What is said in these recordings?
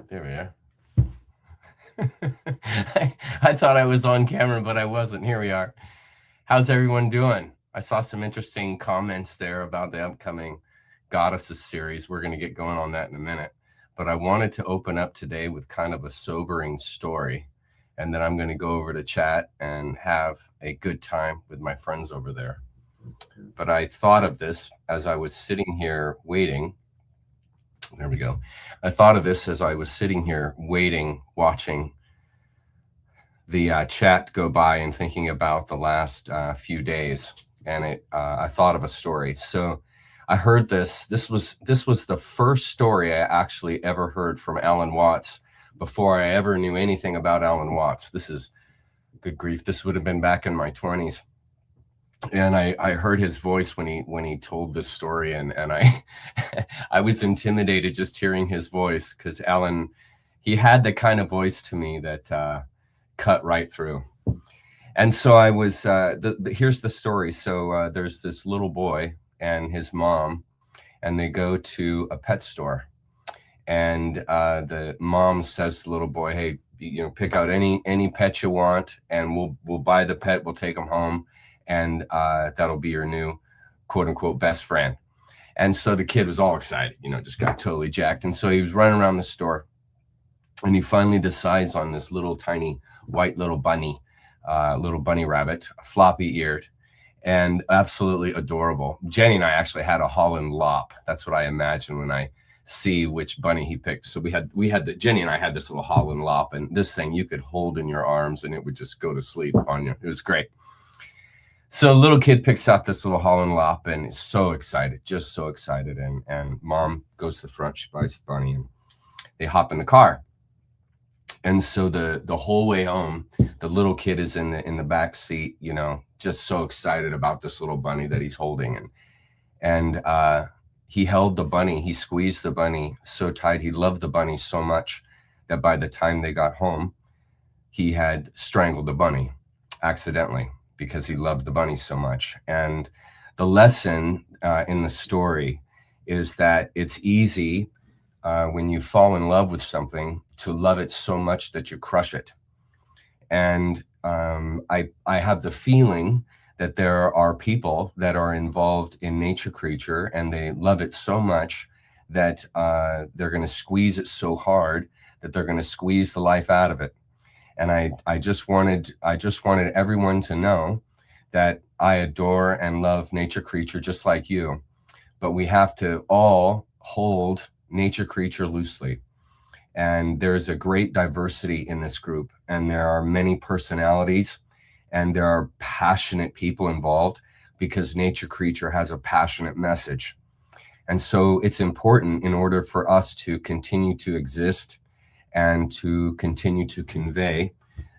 There we are. I thought I was on camera, but I wasn't. Here we are. How's everyone doing? I saw some interesting comments there about the upcoming Goddesses series. We're going to get going on that in a minute. But I wanted to open up today with kind of a sobering story. And then I'm going to go over to chat and have a good time with my friends over there. But I thought of this as I was sitting here waiting. There we go. I thought of this as I was sitting here waiting, watching the chat go by and thinking about the last few days. And I thought of a story. So I heard this. This was the first story I actually ever heard from Alan Watts before I ever knew anything about Alan Watts. This is, good grief, this would have been back in my 20s. And I heard his voice when he told this story, and I I was intimidated just hearing his voice, because Alan, he had the kind of voice to me that cut right through. And so I was here's the story. So there's this little boy and his mom, and they go to a pet store, and the mom says to the little boy, "Hey, pick out any pet you want, and we'll buy the pet, we'll take them home, and that'll be your new quote unquote best friend. And so the kid was all excited, just got totally jacked. And so he was running around the store, and he finally decides on this little tiny white little bunny rabbit, floppy eared, and absolutely adorable. Jenny and I actually had a Holland Lop. That's what I imagine when I see which bunny he picked. So Jenny and I had this little Holland Lop, and this thing you could hold in your arms and it would just go to sleep on you. It was great. So little kid picks out this little Holland Lop and is so excited, just so excited. And mom goes to the front, she buys the bunny, and they hop in the car. And so the whole way home, the little kid is in the back seat, just so excited about this little bunny that he's holding. And he held the bunny, he squeezed the bunny so tight. He loved the bunny so much that by the time they got home, he had strangled the bunny accidentally because he loved the bunny so much. And the lesson in the story is that it's easy when you fall in love with something to love it so much that you crush it. And I have the feeling that there are people that are involved in nature creature and they love it so much that they're going to squeeze it so hard that they're going to squeeze the life out of it. And I just wanted everyone to know that I adore and love nature creature just like you, but we have to all hold nature creature loosely. And there's a great diversity in this group, and there are many personalities, and there are passionate people involved because nature creature has a passionate message. And so it's important in order for us to continue to exist and to continue to convey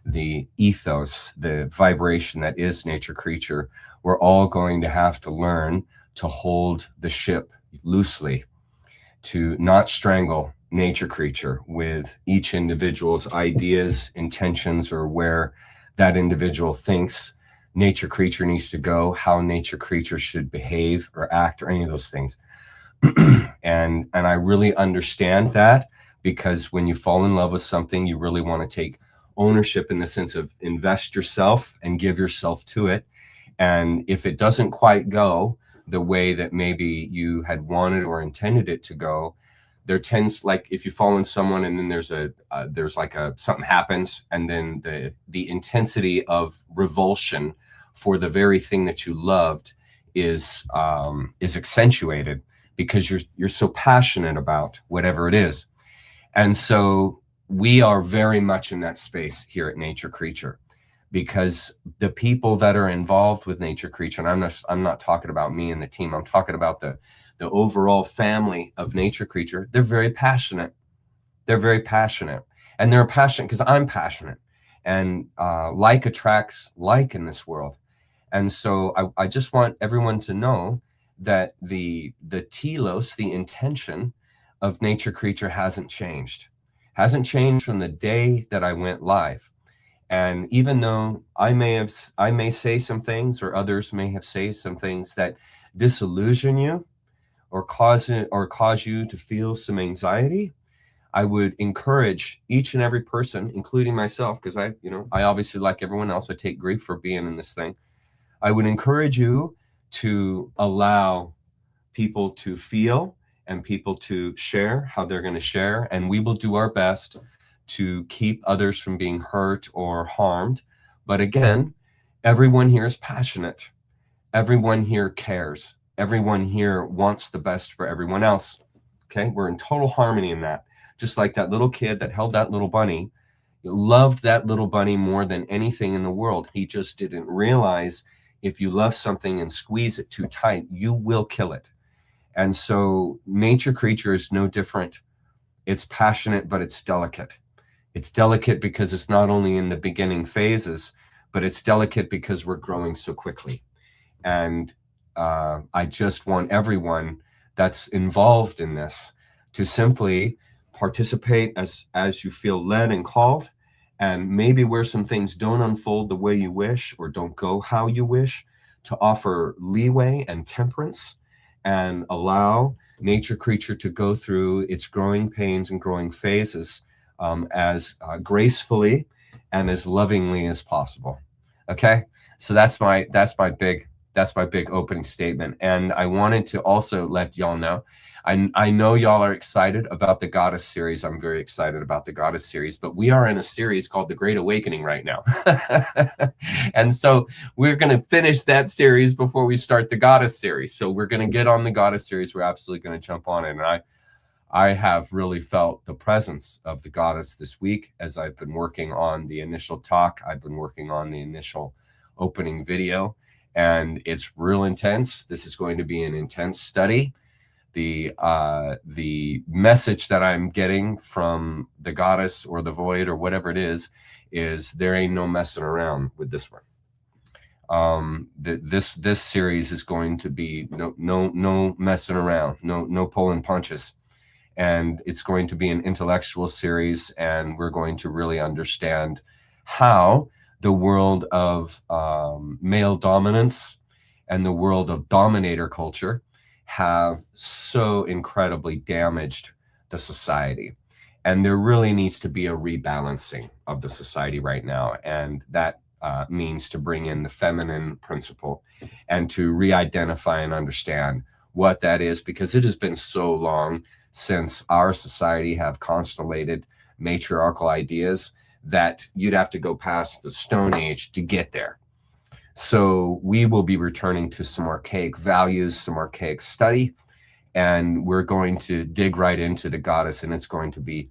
the ethos, the vibration that is nature creature, we're all going to have to learn to hold the ship loosely, to not strangle nature creature with each individual's ideas, intentions, or where that individual thinks nature creature needs to go, how nature creature should behave or act, or any of those things. And I really understand that, because when you fall in love with something, you really want to take ownership in the sense of invest yourself and give yourself to it. And if it doesn't quite go the way that maybe you had wanted or intended it to go, there tends, like if you fall in someone and then there's something happens, and then the intensity of revulsion for the very thing that you loved is accentuated because you're so passionate about whatever it is. And so we are very much in that space here at Nature Creature, because the people that are involved with Nature Creature, and I'm not talking about me and the team, I'm talking about the overall family of Nature Creature, they're very passionate. They're very passionate. And they're passionate because I'm passionate. And like attracts like in this world. And so I just want everyone to know that the telos, the intention of Nature Creature hasn't changed. Hasn't changed from the day that I went live. And even though I may say some things, or others may have said some things that disillusion you or cause you to feel some anxiety, I would encourage each and every person, including myself, because I obviously, like everyone else, I take grief for being in this thing. I would encourage you to allow people to feel and people to share how they're going to share. And we will do our best to keep others from being hurt or harmed. But again, everyone here is passionate. Everyone here cares. Everyone here wants the best for everyone else. Okay, we're in total harmony in that. Just like that little kid that held that little bunny, loved that little bunny more than anything in the world. He just didn't realize if you love something and squeeze it too tight, you will kill it. And so Nature Creature is no different. It's passionate, but it's delicate. It's delicate because it's not only in the beginning phases, but it's delicate because we're growing so quickly. And I just want everyone that's involved in this to simply participate as you feel led and called. And maybe where some things don't unfold the way you wish or don't go how you wish, to offer leeway and temperance and allow Nature Creature to go through its growing pains and growing phases as gracefully and as lovingly as possible. Okay, so that's my big opening statement. And I wanted to also let y'all know, I know y'all are excited about the Goddess series. I'm very excited about the Goddess series, but we are in a series called The Great Awakening right now. And so we're going to finish that series before we start the Goddess series. So we're going to get on the Goddess series. We're absolutely going to jump on it. And I have really felt the presence of the Goddess this week as I've been working on the initial talk. I've been working on the initial opening video, and it's real intense. This is going to be an intense study. The message that I'm getting from the Goddess or the void or whatever it is there ain't no messing around with this one. This series is going to be no messing around, no pulling punches. And it's going to be an intellectual series, and we're going to really understand how the world of male dominance and the world of dominator culture have so incredibly damaged the society. And there really needs to be a rebalancing of the society right now. And that means to bring in the feminine principle and to re-identify and understand what that is, because it has been so long since our society have constellated matriarchal ideas that you'd have to go past the Stone Age to get there. So we will be returning to some archaic values, some archaic study, and we're going to dig right into the Goddess, and it's going to be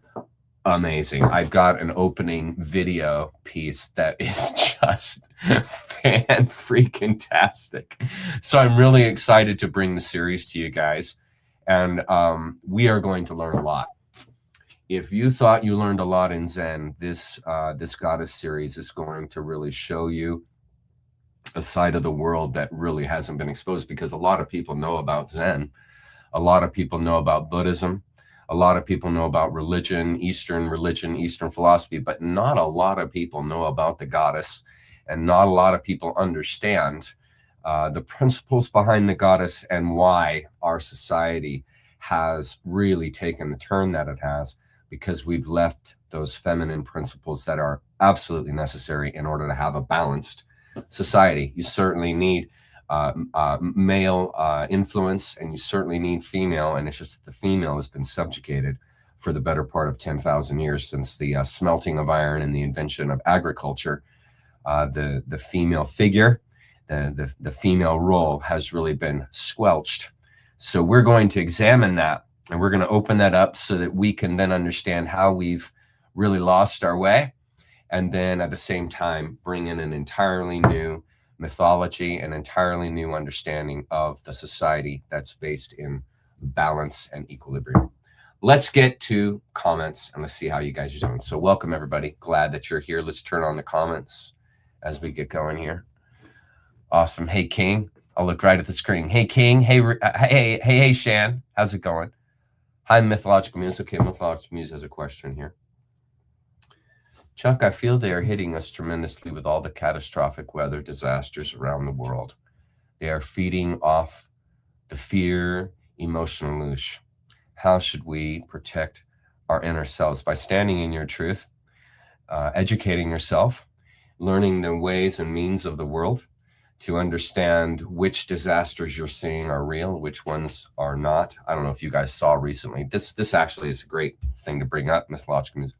amazing. I've got an opening video piece that is just fan-freaking-tastic. So I'm really excited to bring the series to you guys, and we are going to learn a lot. If you thought you learned a lot in Zen, this Goddess series is going to really show you a side of the world that really hasn't been exposed, because a lot of people know about Zen. A lot of people know about Buddhism. A lot of people know about religion, Eastern philosophy, but not a lot of people know about the Goddess, and not a lot of people understand the principles behind the Goddess and why our society has really taken the turn that it has, because we've left those feminine principles that are absolutely necessary in order to have a balanced society. You certainly need male influence, and you certainly need female, and it's just that the female has been subjugated for the better part of 10,000 years since the smelting of iron and the invention of agriculture. The female figure, the female role has really been squelched. So we're going to examine that, and we're going to open that up so that we can then understand how we've really lost our way, and then at the same time bring in an entirely new mythology, an entirely new understanding of the society that's based in balance and equilibrium. Let's get to comments, and let's see how you guys are doing. So welcome, everybody. Glad that you're here. Let's turn on the comments as we get going here. Awesome. Hey, King. I'll look right at the screen. Hey, King. Hey, Shan. How's it going? Hi, Mythological Muse. Okay, Mythological Muse has a question here. Chuck, I feel they are hitting us tremendously with all the catastrophic weather disasters around the world. They are feeding off the fear, emotional loosh. How should we protect our inner selves? By standing in your truth, educating yourself, learning the ways and means of the world to understand which disasters you're seeing are real, which ones are not. I don't know if you guys saw recently. This actually is a great thing to bring up, Mythological Music.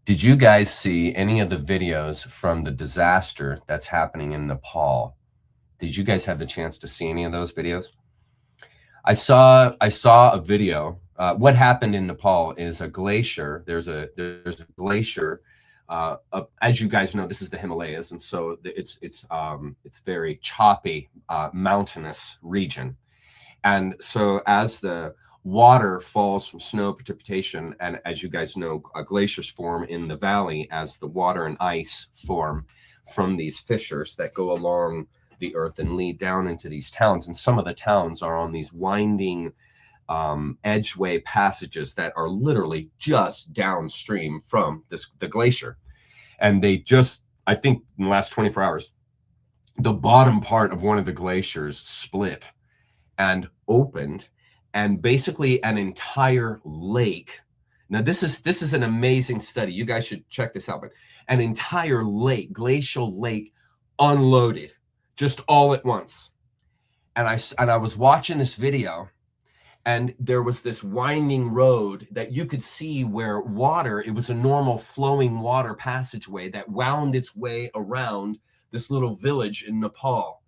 Did you guys see any of the videos from the disaster that's happening in Nepal? Did you guys have the chance to see any of those videos? I saw a video. What happened in Nepal is a glacier. There's a glacier. As you guys know, this is the Himalayas, and so it's very choppy, mountainous region. And so as the water falls from snow precipitation, and as you guys know, glaciers form in the valley as the water and ice form from these fissures that go along the earth and lead down into these towns. And some of the towns are on these winding edgeway passages that are literally just downstream from the glacier. And they just, I think in the last 24 hours, the bottom part of one of the glaciers split and opened, and basically an entire lake Now, this is an amazing study. You guys should check this out. But an entire lake, glacial lake, unloaded just all at once. And I was watching this video, and there was this winding road that you could see where water, it was a normal flowing water passageway that wound its way around this little village in Nepal.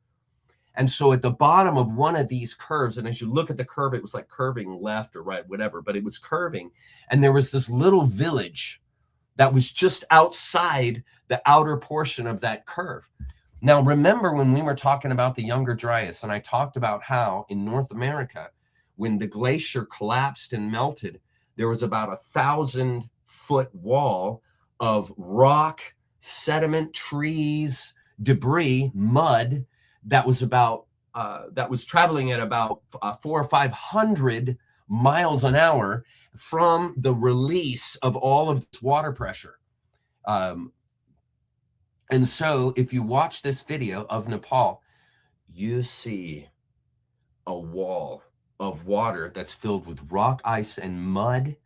And so at the bottom of one of these curves, and as you look at the curve, it was like curving left or right, whatever, but it was curving. And there was this little village that was just outside the outer portion of that curve. Now, remember when we were talking about the Younger Dryas, and I talked about how in North America, when the glacier collapsed and melted, there was about 1,000-foot wall of rock, sediment, trees, debris, mud that was traveling at about 400 or 500 miles an hour from the release of all of this water pressure. And so if you watch this video of Nepal, you see a wall of water that's filled with rock, ice, and mud.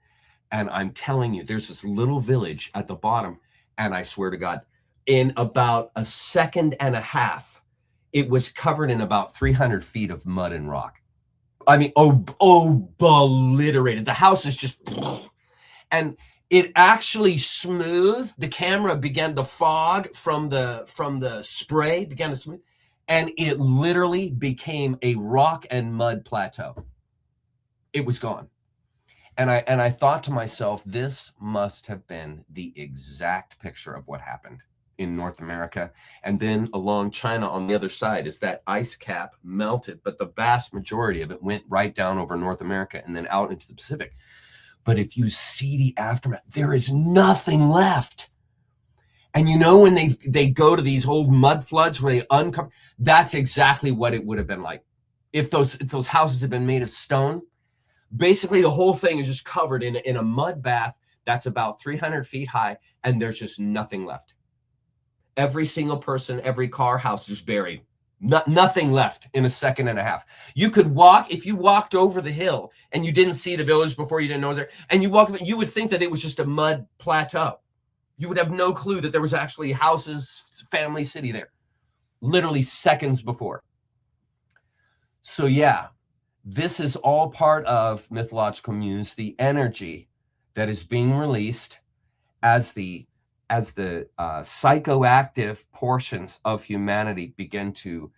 And I'm telling you, there's this little village at the bottom. And I swear to God, in about a second and a half, it was covered in about 300 feet of mud and rock. I mean, obliterated. The house is just, and it actually smoothed. The camera began to fog from the spray, began to smooth, and it literally became a rock and mud plateau. It was gone. And I thought to myself, this must have been the exact picture of what happened in North America. And then along China on the other side is that ice cap melted, but the vast majority of it went right down over North America and then out into the Pacific. But if you see the aftermath, there is nothing left. And you know, when they go to these old mud floods where they uncover, that's exactly what it would have been like. If those houses had been made of stone, basically the whole thing is just covered in a mud bath that's about 300 feet high, and there's just nothing left. Every single person, every car, house just buried. Nothing left in a second and a half. You could walk, if you walked over the hill and you didn't see the village before, you didn't know it was there, and you walked, you would think that it was just a mud plateau. You would have no clue that there was actually houses, family city there, literally seconds before. So yeah, this is all part of mythological muse, the energy that is being released as the psychoactive portions of humanity begin to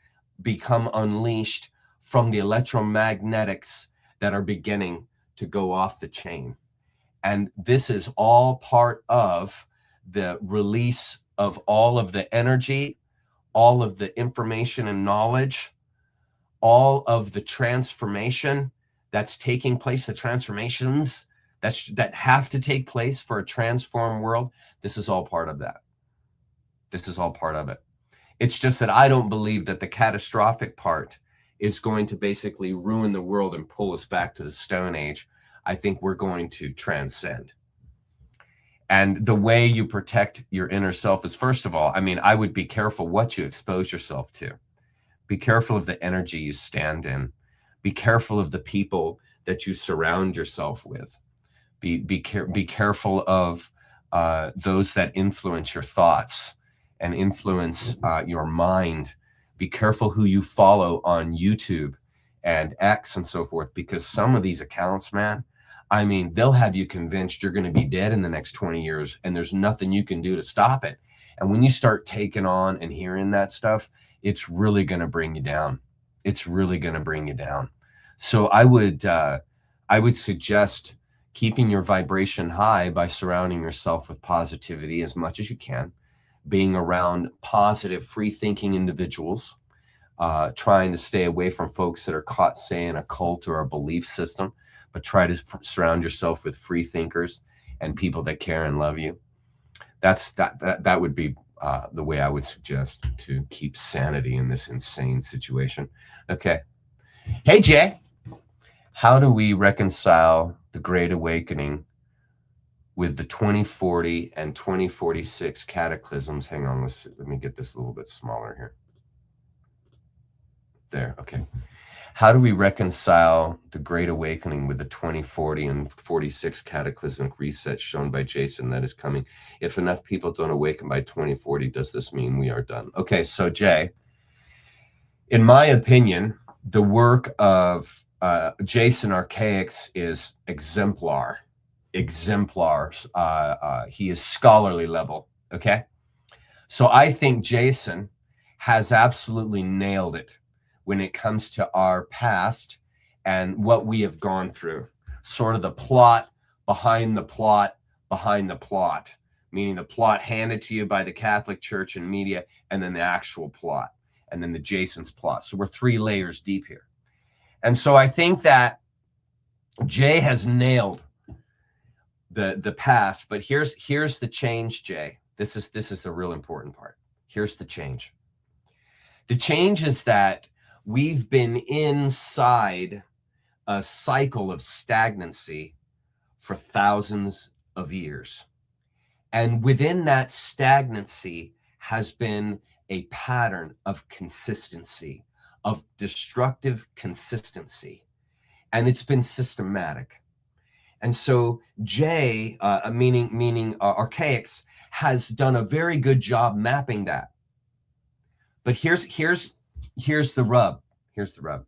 become unleashed from the electromagnetics that are beginning to go off the chain. And this is all part of the release of all of the energy, all of the information and knowledge, all of the transformation that's taking place, the transformations that have to take place for a transformed world. This is all part of that. This is all part of it. It's just that I don't believe that the catastrophic part is going to basically ruin the world and pull us back to the Stone Age. I think we're going to transcend. And the way you protect your inner self is, first of all, I mean, I would be careful what you expose yourself to. Be careful of the energy you stand in. Be careful of the people that you surround yourself with. Be careful of those that influence your thoughts and influence your mind. Be careful who you follow on YouTube and X and so forth, because some of these accounts, man, I mean, they'll have you convinced you're going to be dead in the next 20 years and there's nothing you can do to stop it. And when you start taking on and hearing that stuff, it's really going to bring you down. It's really going to bring you down. So I would suggest keeping your vibration high by surrounding yourself with positivity as much as you can, being around positive, free-thinking individuals, trying to stay away from folks that are caught, say, in a cult or a belief system, but try to surround yourself with free thinkers and people that care and love you. That would be the way I would suggest to keep sanity in this insane situation. Okay. Hey, Jay, how do we reconcile the Great Awakening with the 2040 and 2046 cataclysms? Hang on, let me get this a little bit smaller here. There, okay. How do we reconcile the Great Awakening with the 2040 and 46 cataclysmic reset shown by Jason that is coming? If enough people don't awaken by 2040, does this mean we are done? Okay, so Jay, in my opinion, the work of Jason Archaic is exemplar. Exemplars. He is scholarly level. Okay, so I think Jason has absolutely nailed it when it comes to our past and what we have gone through. Sort of the plot behind the plot behind the plot, meaning the plot handed to you by the Catholic Church and media, and then the actual plot, and then the Jason's plot. So we're 3 layers deep here. And so I think that Jay has nailed the past, but here's the change, Jay. This is the real important part. Here's the change. The change is that we've been inside a cycle of stagnancy for thousands of years. And within that stagnancy has been a pattern of consistency, of destructive consistency. And it's been systematic. And so Jay, meaning Archaic, has done a very good job mapping that. But here's the rub. Here's the rub.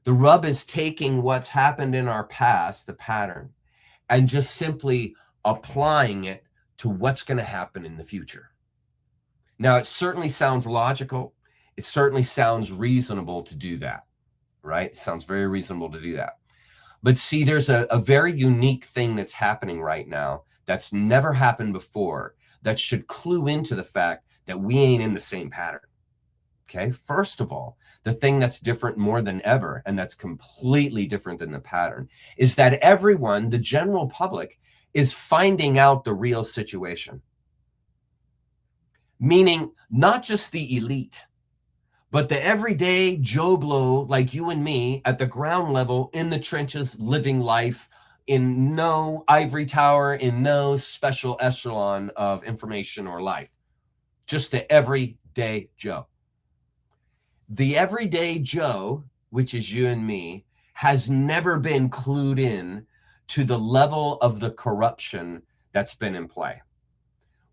The rub is taking what's happened in our past, the pattern, and just simply applying it to what's going to happen in the future. Now, it certainly sounds logical. It certainly sounds reasonable to do that, right? It sounds very reasonable to do that. But see, there's a very unique thing that's happening right now that's never happened before that should clue into the fact that we ain't in the same pattern. Okay, first of all, the thing that's different more than ever, and that's completely different than the pattern, is that everyone, the general public, is finding out the real situation. Meaning not just the elite, but the everyday Joe Blow like you and me at the ground level, in the trenches, living life in no ivory tower, in no special echelon of information or life. Just the everyday Joe. The everyday Joe, which is you and me, has never been clued in to the level of the corruption that's been in play.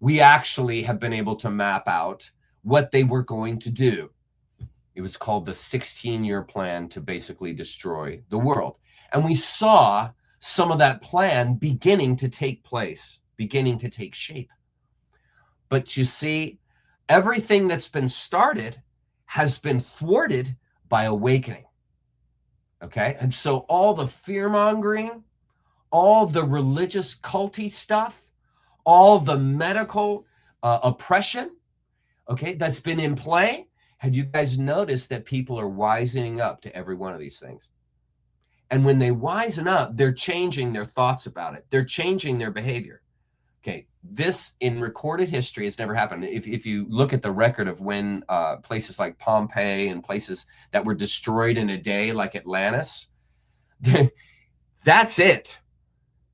We actually have been able to map out what they were going to do. It was called the 16-year plan to basically destroy the world. And we saw some of that plan beginning to take place, beginning to take shape. But you see, everything that's been started has been thwarted by awakening. Okay? And so all the fear-mongering, all the religious culty stuff, all the medical oppression, okay, that's been in play, have you guys noticed that people are wisening up to every one of these things? And when they wisen up, they're changing their thoughts about it. They're changing their behavior. Okay, this in recorded history has never happened. If you look at the record of when places like Pompeii and places that were destroyed in a day, like Atlantis, that's it.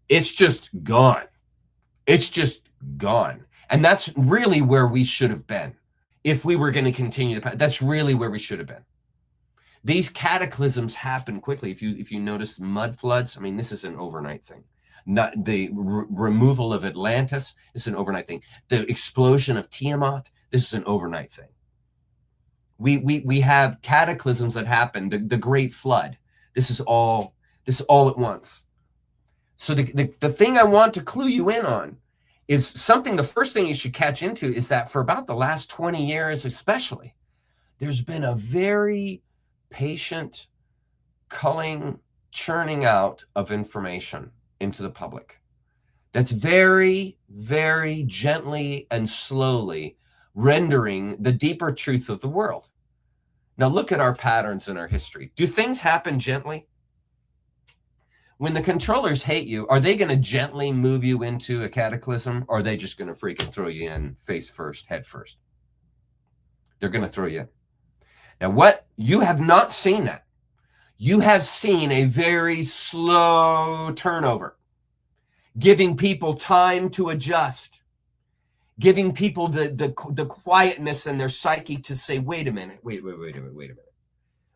It's just gone. It's just gone. And that's really where we should have been. If we were going to continue the path, that's really where we should have been. These cataclysms happen quickly. If you notice mud floods, I mean, this is an overnight thing. Not the removal of Atlantis is an overnight thing. The explosion of Tiamat, this is an overnight thing. We have cataclysms that happen. The Great Flood. This is all at once. So the thing I want to clue you in on is something. The first thing you should catch into is that for about the last 20 years, especially, there's been a very patient culling, churning out of information into the public that's very, very gently and slowly rendering the deeper truth of the world. Now look at our patterns in our history. Do things happen gently? When the controllers hate you, are they going to gently move you into a cataclysm, or are they just going to freaking throw you in face first, head first? They're going to throw you in. Now, what you have not seen that. You have seen a very slow turnover, giving people time to adjust, giving people the quietness in their psyche to say, wait a minute, wait a minute.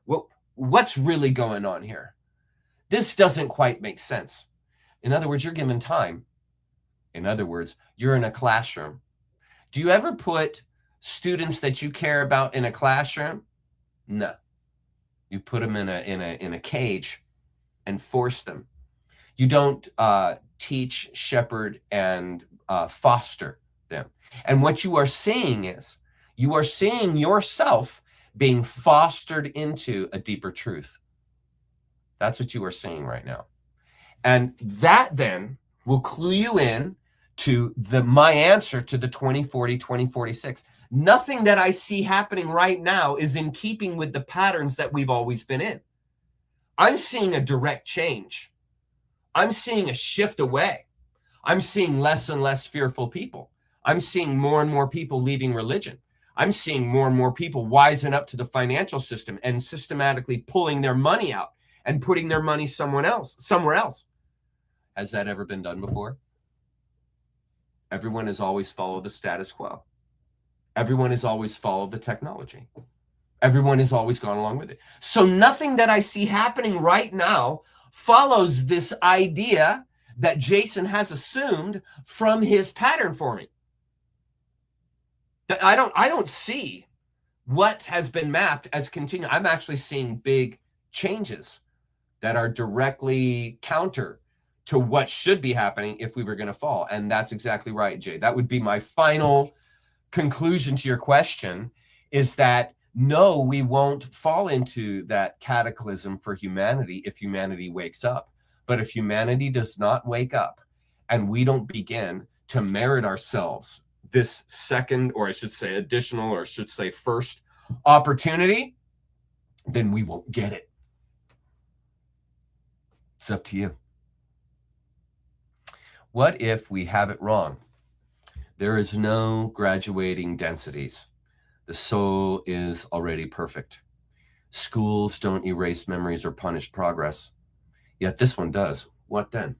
Well, what's really going on here? This doesn't quite make sense. In other words, you're given time. In other words, you're in a classroom. Do you ever put students that you care about in a classroom? No. You put them in a cage and force them. You don't teach, shepherd, and foster them. And what you are seeing is, you are seeing yourself being fostered into a deeper truth. That's what you are seeing right now. And that then will clue you in to my answer to the 2040, 2046. Nothing that I see happening right now is in keeping with the patterns that we've always been in. I'm seeing a direct change. I'm seeing a shift away. I'm seeing less and less fearful people. I'm seeing more and more people leaving religion. I'm seeing more and more people wising up to the financial system and systematically pulling their money out and putting their money somewhere else. Has that ever been done before? Everyone has always followed the status quo. Everyone has always followed the technology. Everyone has always gone along with it. So nothing that I see happening right now follows this idea that Jason has assumed from his pattern forming. I don't see what has been mapped as continuing. I'm actually seeing big changes that are directly counter to what should be happening if we were going to fall. And that's exactly right, Jay. That would be my final conclusion to your question, is that no, we won't fall into that cataclysm for humanity if humanity wakes up. But if humanity does not wake up and we don't begin to merit ourselves this second, or I should say additional, or I should say first opportunity, then we won't get it. It's up to you. What if we have it wrong? There is no graduating densities. The soul is already perfect. Schools don't erase memories or punish progress. Yet this one does. What then?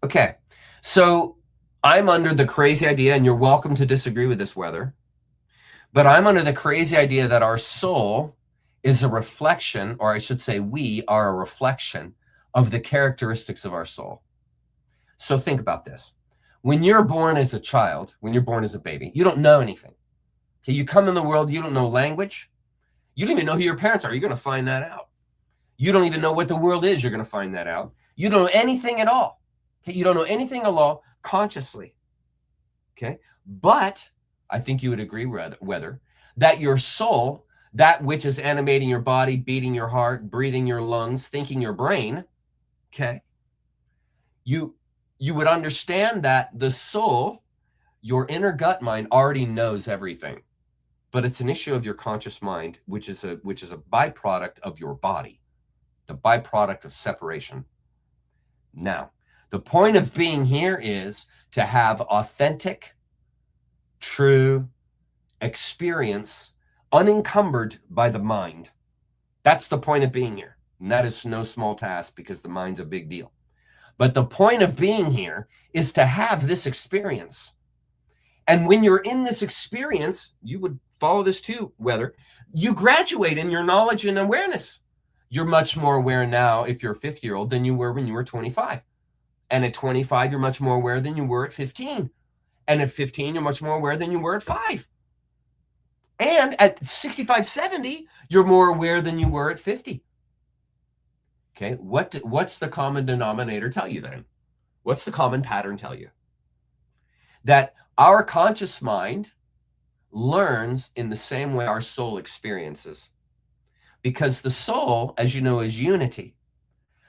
Okay, so I'm under the crazy idea, and you're welcome to disagree with this, Weather, but I'm under the crazy idea that our soul is a reflection, or I should say we are a reflection of the characteristics of our soul. So think about this. When you're born as a child, when you're born as a baby, you don't know anything. Okay, you come in the world, you don't know language. You don't even know who your parents are. You're going to find that out. You don't even know what the world is. You're going to find that out. You don't know anything at all. Okay, you don't know anything at all consciously. Okay, but I think you would agree, Weather, that your soul, that which is animating your body, beating your heart, breathing your lungs, thinking your brain, okay, you would understand that the soul, your inner gut mind, already knows everything, but it's an issue of your conscious mind, which is a byproduct of your body, the byproduct of separation. Now, the point of being here is to have authentic, true experience unencumbered by the mind. That's the point of being here. And that is no small task, because the mind's a big deal. But the point of being here is to have this experience. And when you're in this experience, you would follow this too, Weather, you graduate in your knowledge and awareness. You're much more aware now if you're a 50-year-old than you were when you were 25. And at 25, you're much more aware than you were at 15. And at 15, you're much more aware than you were at 5. And at 65, 70, you're more aware than you were at 50. Okay, what's the common denominator tell you then? What's the common pattern tell you? That our conscious mind learns in the same way our soul experiences. Because the soul, as you know, is unity.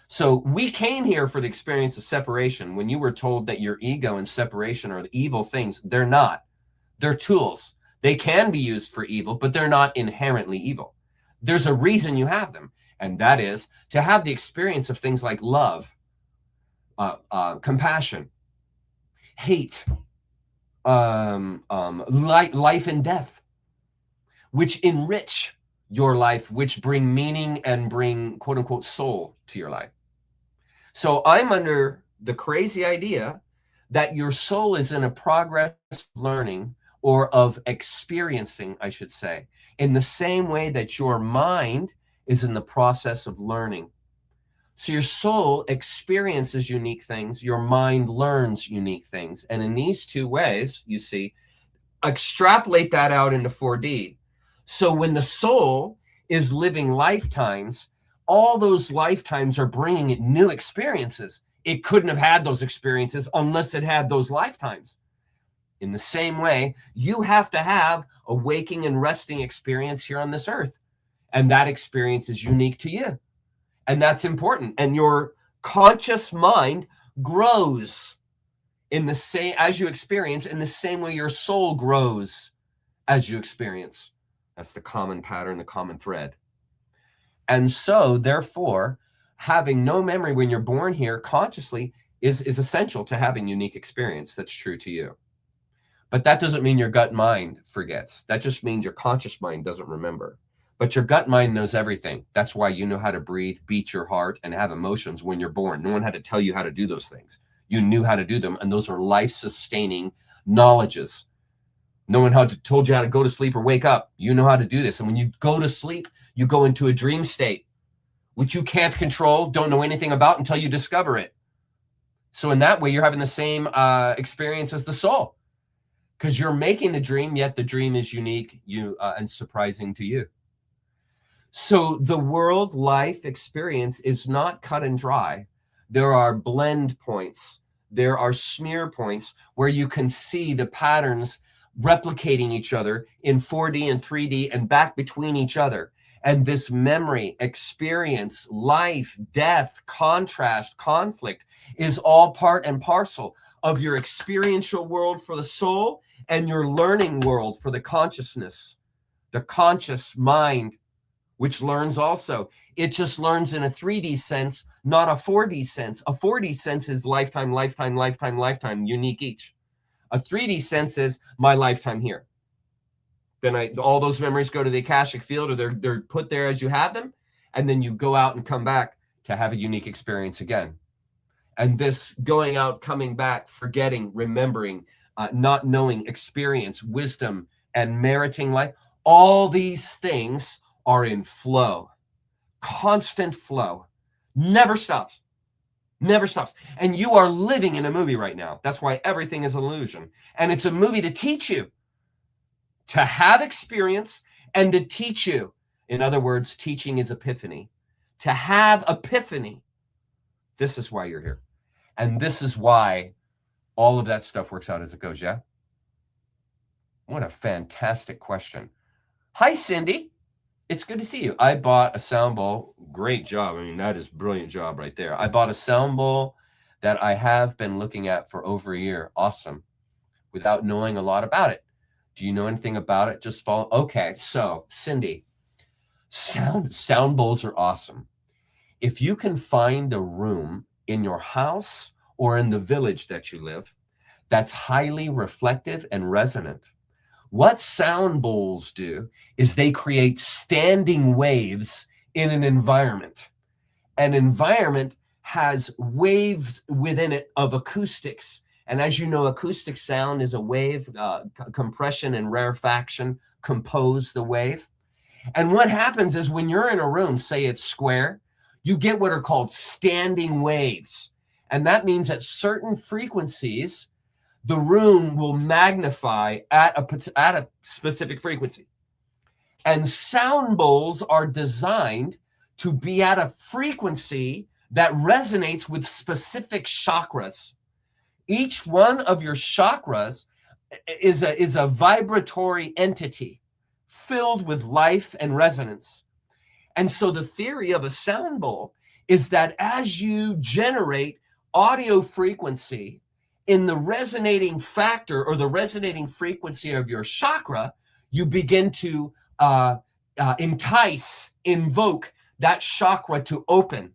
So we came here for the experience of separation. When you were told that your ego and separation are the evil things, they're not. They're tools. They can be used for evil, but they're not inherently evil. There's a reason you have them, and that is to have the experience of things like love, compassion, hate, life and death, which enrich your life, which bring meaning and bring quote unquote soul to your life. So I'm under the crazy idea that your soul is in a progress of learning, or of experiencing, I should say, in the same way that your mind is in the process of learning. So your soul experiences unique things. Your mind learns unique things. And in these two ways, you see, extrapolate that out into 4D. So when the soul is living lifetimes, all those lifetimes are bringing it new experiences. It couldn't have had those experiences unless it had those lifetimes. In the same way, you have to have a waking and resting experience here on this earth. And that experience is unique to you. And that's important. And your conscious mind grows in the same as you experience, in the same way your soul grows as you experience. That's the common pattern, the common thread. And so, therefore, having no memory when you're born here consciously is essential to having unique experience that's true to you. But that doesn't mean your gut mind forgets. That just means your conscious mind doesn't remember. But your gut mind knows everything. That's why you know how to breathe, beat your heart, and have emotions when you're born. No one had to tell you how to do those things. You knew how to do them, and those are life-sustaining knowledges. No one told you how to go to sleep or wake up. You know how to do this. And when you go to sleep, you go into a dream state, which you can't control, don't know anything about until you discover it. So in that way, you're having the same experience as the soul, because you're making the dream, yet the dream is unique and surprising to you. So the world life experience is not cut and dry. There are blend points. There are smear points where you can see the patterns replicating each other in 4D and 3D and back between each other. And this memory, experience, life, death, contrast, conflict is all part and parcel of your experiential world for the soul and your learning world for the consciousness, the conscious mind, which learns also. It just learns in a 3D sense, not a 4D sense. A 4D sense is lifetime, lifetime, lifetime, lifetime, unique each. A 3D sense is my lifetime here. Then all those memories go to the Akashic field, or they're put there as you have them, and then you go out and come back to have a unique experience again. And this going out, coming back, forgetting, remembering, not knowing, experience, wisdom, and meriting life, all these things are in flow, constant flow, never stops, never stops. And you are living in a movie right now. That's why everything is an illusion. And it's a movie to teach you to have experience and to teach you. In other words, teaching is epiphany. To have epiphany. This is why you're here. And this is why all of that stuff works out as it goes, yeah? What a fantastic question. Hi, Cindy. It's good to see you. I bought a sound bowl. Great job. I mean, that is a brilliant job right there. I bought a sound bowl that I have been looking at for over a year. Awesome. Without knowing a lot about it. Do you know anything about it? Just follow. Okay, so Cindy, sound bowls are awesome. If you can find a room in your house or in the village that you live that's highly reflective and resonant, what sound bowls do is they create standing waves in an environment. An environment has waves within it of acoustics. And as you know, acoustic sound is a wave, compression and rarefaction compose the wave. And what happens is when you're in a room, say it's square, you get what are called standing waves. And that means at certain frequencies, the room will magnify at a specific frequency. And sound bowls are designed to be at a frequency that resonates with specific chakras. Each one of your chakras is a vibratory entity filled with life and resonance. And so the theory of a sound bowl is that as you generate audio frequency in the resonating factor or the resonating frequency of your chakra, you begin to invoke that chakra to open.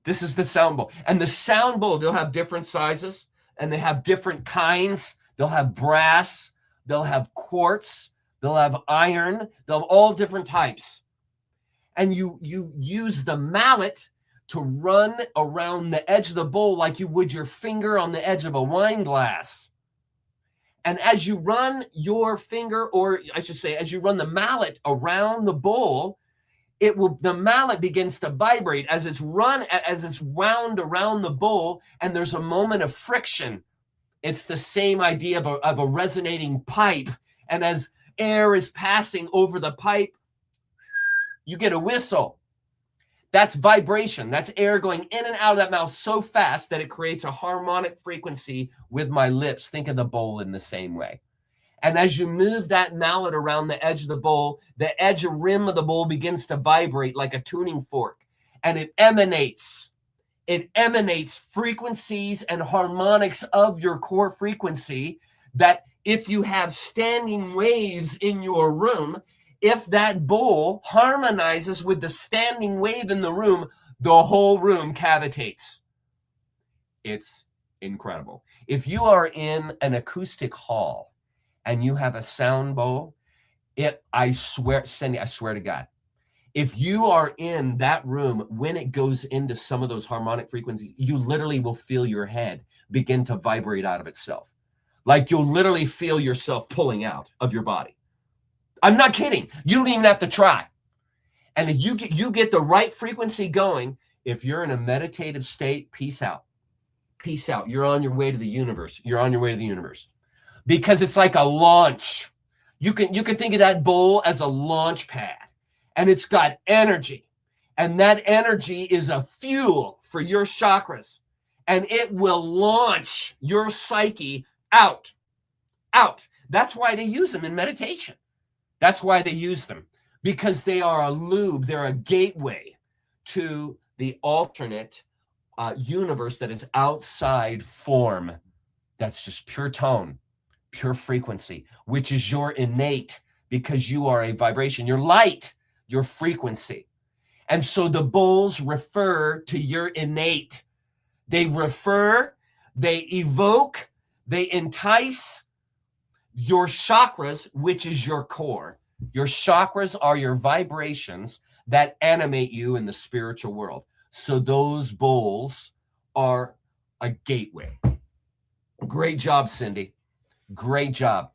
This is the sound bowl. And the sound bowl, they'll have different sizes and they have different kinds. They'll have brass, they'll have quartz, they'll have iron, they'll have all different types. And you use the mallet to run around the edge of the bowl like you would your finger on the edge of a wine glass. And as you run your finger, or I should say, as you run the mallet around the bowl, the mallet begins to vibrate as it's wound around the bowl, and there's a moment of friction. It's the same idea of a resonating pipe. And as air is passing over the pipe, you get a whistle. That's vibration. That's air going in and out of that mouth so fast that it creates a harmonic frequency with my lips. Think of the bowl in the same way. And as you move that mallet around the edge of the bowl, the edge or rim of the bowl begins to vibrate like a tuning fork. And it emanates frequencies and harmonics of your core frequency that if you have standing waves in your room, if that bowl harmonizes with the standing wave in the room, the whole room cavitates. It's incredible. If you are in an acoustic hall and you have a sound bowl, I swear, Cindy, I swear to God, if you are in that room, when it goes into some of those harmonic frequencies, you literally will feel your head begin to vibrate out of itself. Like you'll literally feel yourself pulling out of your body. I'm not kidding. You don't even have to try. And if you get the right frequency going, if you're in a meditative state, peace out. Peace out. You're on your way to the universe. You're on your way to the universe. Because it's like a launch. You can think of that bowl as a launch pad, and it's got energy, and that energy is a fuel for your chakras, and it will launch your psyche out. That's why they use them in meditation. That's why they use them, because they are a lube. They're a gateway to the alternate universe that is outside form. That's just pure tone, pure frequency, which is your innate, because you are a vibration. You're light, your frequency. And so the bowls refer to your innate. They refer, they evoke, they entice your chakras, which is your core. Your chakras are your vibrations that animate you in the spiritual world. So those bowls are a gateway. Great job, Cindy. Great job.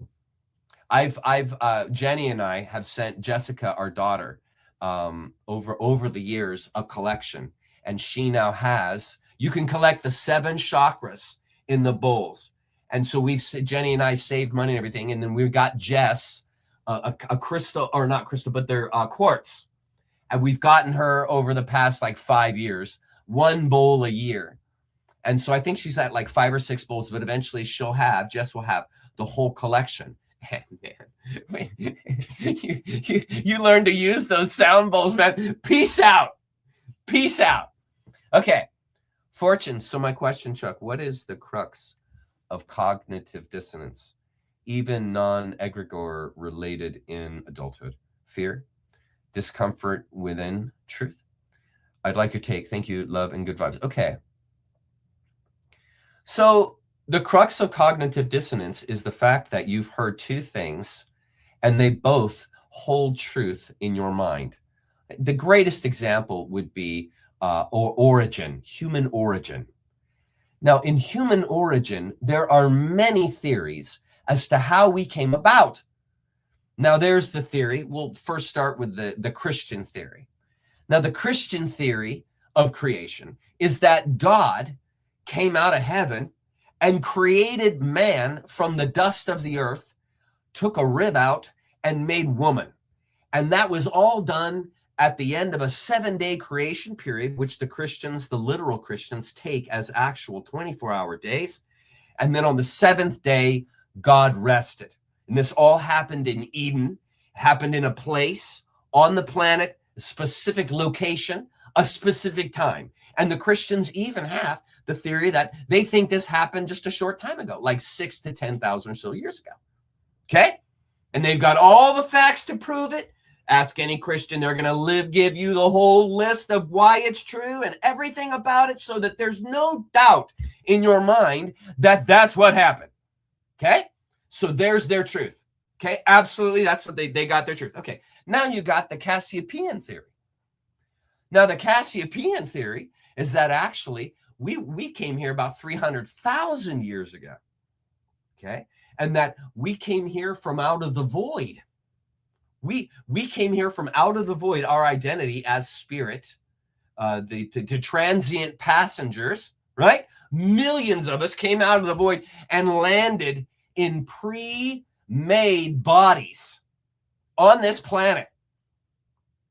Jenny and I have sent Jessica, our daughter, over the years, a collection, and she now has, you can collect the 7 chakras in the bowls. And so Jenny and I saved money and everything. And then we got Jess a crystal, or not crystal, but they're quartz. And we've gotten her over the past like 5 years, 1 bowl a year. And so I think she's at like 5 or 6 bowls, but eventually Jess will have the whole collection. And man, you learn to use those sound bowls, man. Peace out. Peace out. Okay. Fortune. So my question, Chuck, what is the crux of cognitive dissonance, even non-egregore related in adulthood? Fear, discomfort within truth. I'd like your take. Thank you. Love and good vibes. Okay. So the crux of cognitive dissonance is the fact that you've heard 2 things and they both hold truth in your mind. The greatest example would be origin, human origin. Now, in human origin, there are many theories as to how we came about. Now, there's the theory. We'll first start with the Christian theory. Now, the Christian theory of creation is that God came out of heaven and created man from the dust of the earth, took a rib out, and made woman. And that was all done at the end of a 7-day creation period, which the Christians, the literal Christians, take as actual 24-hour days. And then on the 7th day, God rested. And this all happened in Eden, happened in a place on the planet, a specific location, a specific time. And the Christians even have the theory that they think this happened just a short time ago, like 6,000 to 10,000 or so years ago. Okay? And they've got all the facts to prove it. Ask any Christian, they're going to give you the whole list of why it's true and everything about it, so that there's no doubt in your mind that that's what happened. Okay? So there's their truth. Okay? Absolutely. That's what they got their truth. Okay. Now you got the Cassiopean theory. Now the Cassiopean theory is that actually we came here about 300,000 years ago. Okay? And that we came here from out of the void. We came here from out of the void, our identity as spirit, the transient passengers, right? Millions of us came out of the void and landed in pre-made bodies on this planet.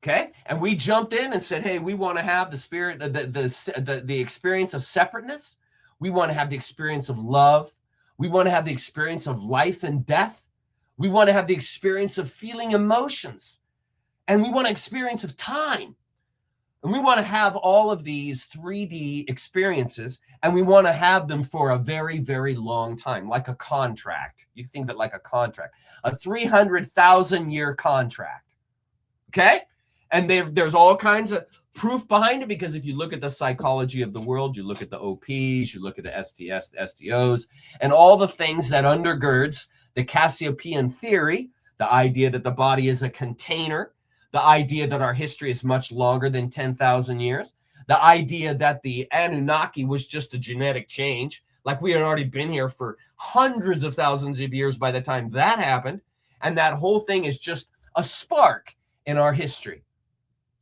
Okay, and we jumped in and said, hey, we want to have the spirit, the experience of separateness. We want to have the experience of love. We want to have the experience of life and death. We want to have the experience of feeling emotions. And we want an experience of time. And we want to have all of these 3D experiences, and we want to have them for a very, very long time, like a contract. You think of it like a contract, a 300,000-year contract. Okay? And there's all kinds of proof behind it, because if you look at the psychology of the world, you look at the OPs, you look at the STS, the STOs, and all the things that undergirds the Cassiopean theory, the idea that the body is a container, the idea that our history is much longer than 10,000 years, the idea that the Anunnaki was just a genetic change, like we had already been here for hundreds of thousands of years by the time that happened, and that whole thing is just a spark in our history.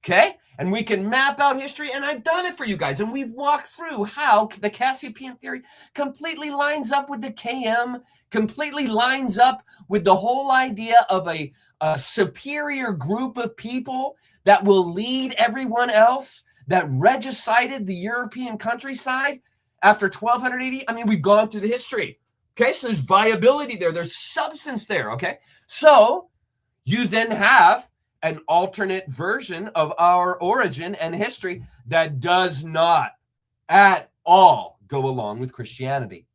Okay? And we can map out history, and I've done it for you guys, and we've walked through how the Cassiopean theory completely lines up with the KM, completely lines up with the whole idea of a superior group of people that will lead everyone else, that regicided the European countryside after 1280. I mean, we've gone through the history. Okay, so there's viability there. There's substance there, okay? So you then have an alternate version of our origin and history that does not at all go along with Christianity.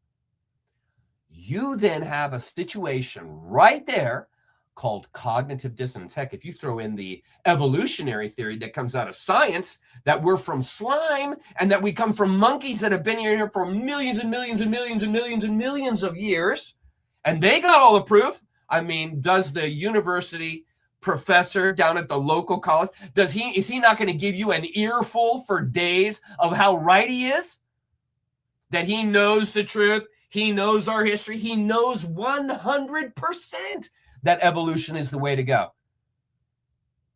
You then have a situation right there called cognitive dissonance. Heck, if you throw in the evolutionary theory that comes out of science, that we're from slime and that we come from monkeys that have been here for millions and millions and millions and millions and millions of years, and they got all the proof. I mean, does the university professor down at the local college, is he not going to give you an earful for days of how right he is? That he knows the truth, he knows our history, he knows 100% that evolution is the way to go.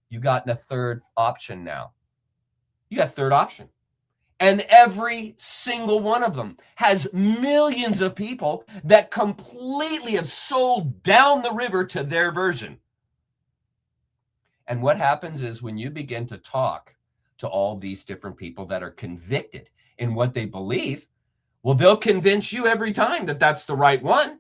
You got a third option now. You got a third option. And every single one of them has millions of people that completely have sold down the river to their version. And what happens is when you begin to talk to all these different people that are convicted in what they believe, well, they'll convince you every time that that's the right one.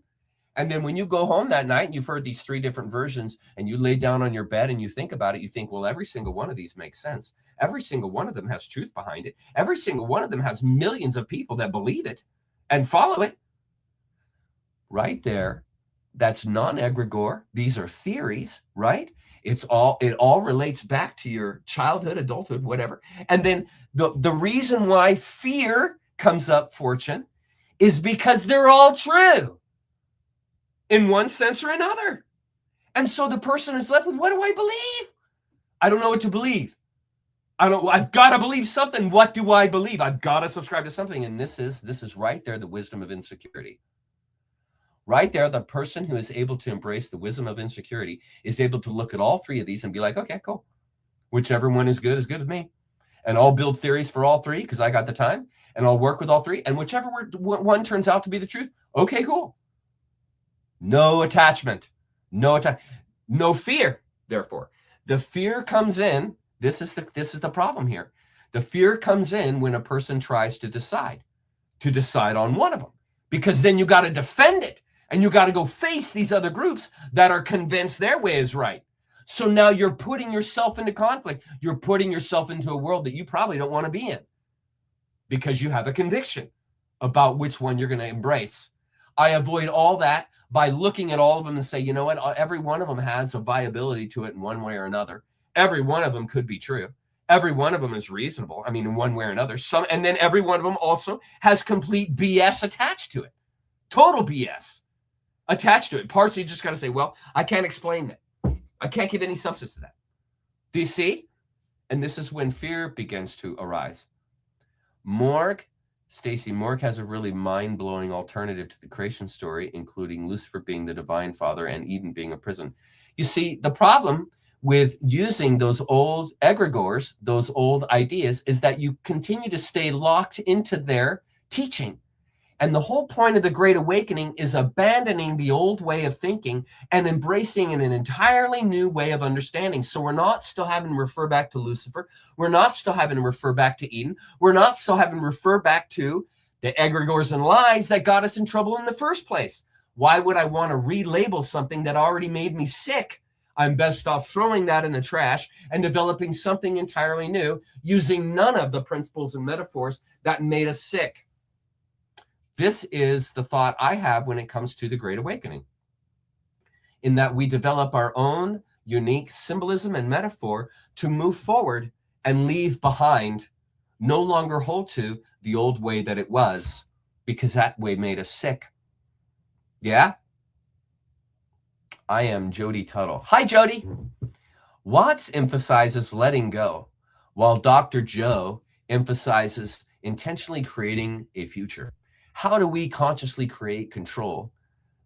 And then when you go home that night and you've heard these 3 different versions and you lay down on your bed and you think about it, you think, well, every single one of these makes sense. Every single one of them has truth behind it. Every single one of them has millions of people that believe it and follow it. Right there, that's non-egregore. These are theories, right? It all relates back to your childhood, adulthood, whatever. And then the reason why fear comes up, Fortune, is because they're all true in one sense or another. And so the person is left with, what do I believe? I don't know what to believe. I've got to believe something. What do I believe? I've got to subscribe to something. And this is right there, the wisdom of insecurity. Right there, the person who is able to embrace the wisdom of insecurity is able to look at all 3 of these and be like, okay, cool. Whichever one is good with me. And I'll build theories for all 3 because I got the time. And I'll work with all 3. And whichever one turns out to be the truth, okay, cool. No attachment. No fear, therefore. The fear comes in. This is the problem here. The fear comes in when a person tries to decide on one of them. Because then you got to defend it. And you got to go face these other groups that are convinced their way is right. So now you're putting yourself into conflict. You're putting yourself into a world that you probably don't want to be in because you have a conviction about which one you're going to embrace. I avoid all that by looking at all of them and say, you know what? Every one of them has a viability to it in one way or another. Every one of them could be true. Every one of them is reasonable. I mean, in one way or another. And then every one of them also has complete BS attached to it. Total BS attached to it. Parts you just got to say, well, I can't explain that. I can't give any substance to that. Do you see? And this is when fear begins to arise. Stacy Morg has a really mind-blowing alternative to the creation story, including Lucifer being the divine father and Eden being a prison. You see, the problem with using those old egregores, those old ideas, is that you continue to stay locked into their teaching. And the whole point of the Great Awakening is abandoning the old way of thinking and embracing an entirely new way of understanding. So we're not still having to refer back to Lucifer. We're not still having to refer back to Eden. We're not still having to refer back to the egregores and lies that got us in trouble in the first place. Why would I want to relabel something that already made me sick? I'm best off throwing that in the trash and developing something entirely new, using none of the principles and metaphors that made us sick. This is the thought I have when it comes to the Great Awakening, in that we develop our own unique symbolism and metaphor to move forward and leave behind, no longer hold to the old way that it was, because that way made us sick. Yeah? I am Jody Tuttle. Hi, Jody. Watts emphasizes letting go, while Dr. Joe emphasizes intentionally creating a future. How do we consciously create control?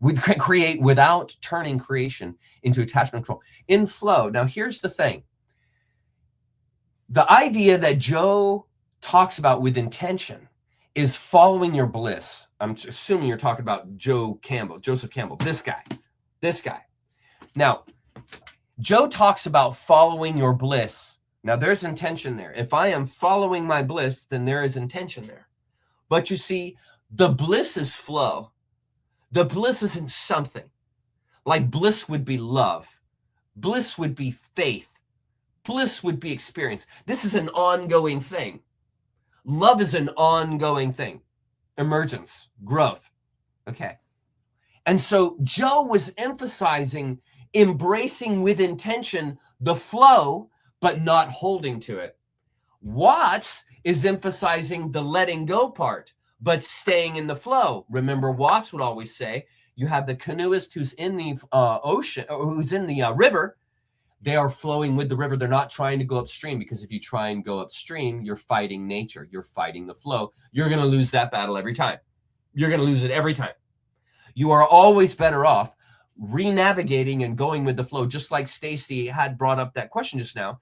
We create without turning creation into attachment control in flow. Now, here's the thing. The idea that Joe talks about with intention is following your bliss. I'm assuming you're talking about Joseph Campbell, this guy. Now, Joe talks about following your bliss. Now, there's intention there. If I am following my bliss, then there is intention there. But you see, the bliss is flow. The bliss isn't something. Like bliss would be love. Bliss would be faith. Bliss would be experience. This is an ongoing thing. Love is an ongoing thing. Emergence, growth. Okay. And so Joe was emphasizing embracing with intention the flow, but not holding to it. Watts is emphasizing the letting go part, but staying in the flow. Remember, Watts would always say, you have the canoeist who's in the ocean, or who's in the river. They are flowing with the river. They're not trying to go upstream, because if you try and go upstream, you're fighting nature. You're fighting the flow. You're going to lose that battle every time. You're going to lose it every time. You are always better off re-navigating and going with the flow, just like Stacy had brought up that question just now.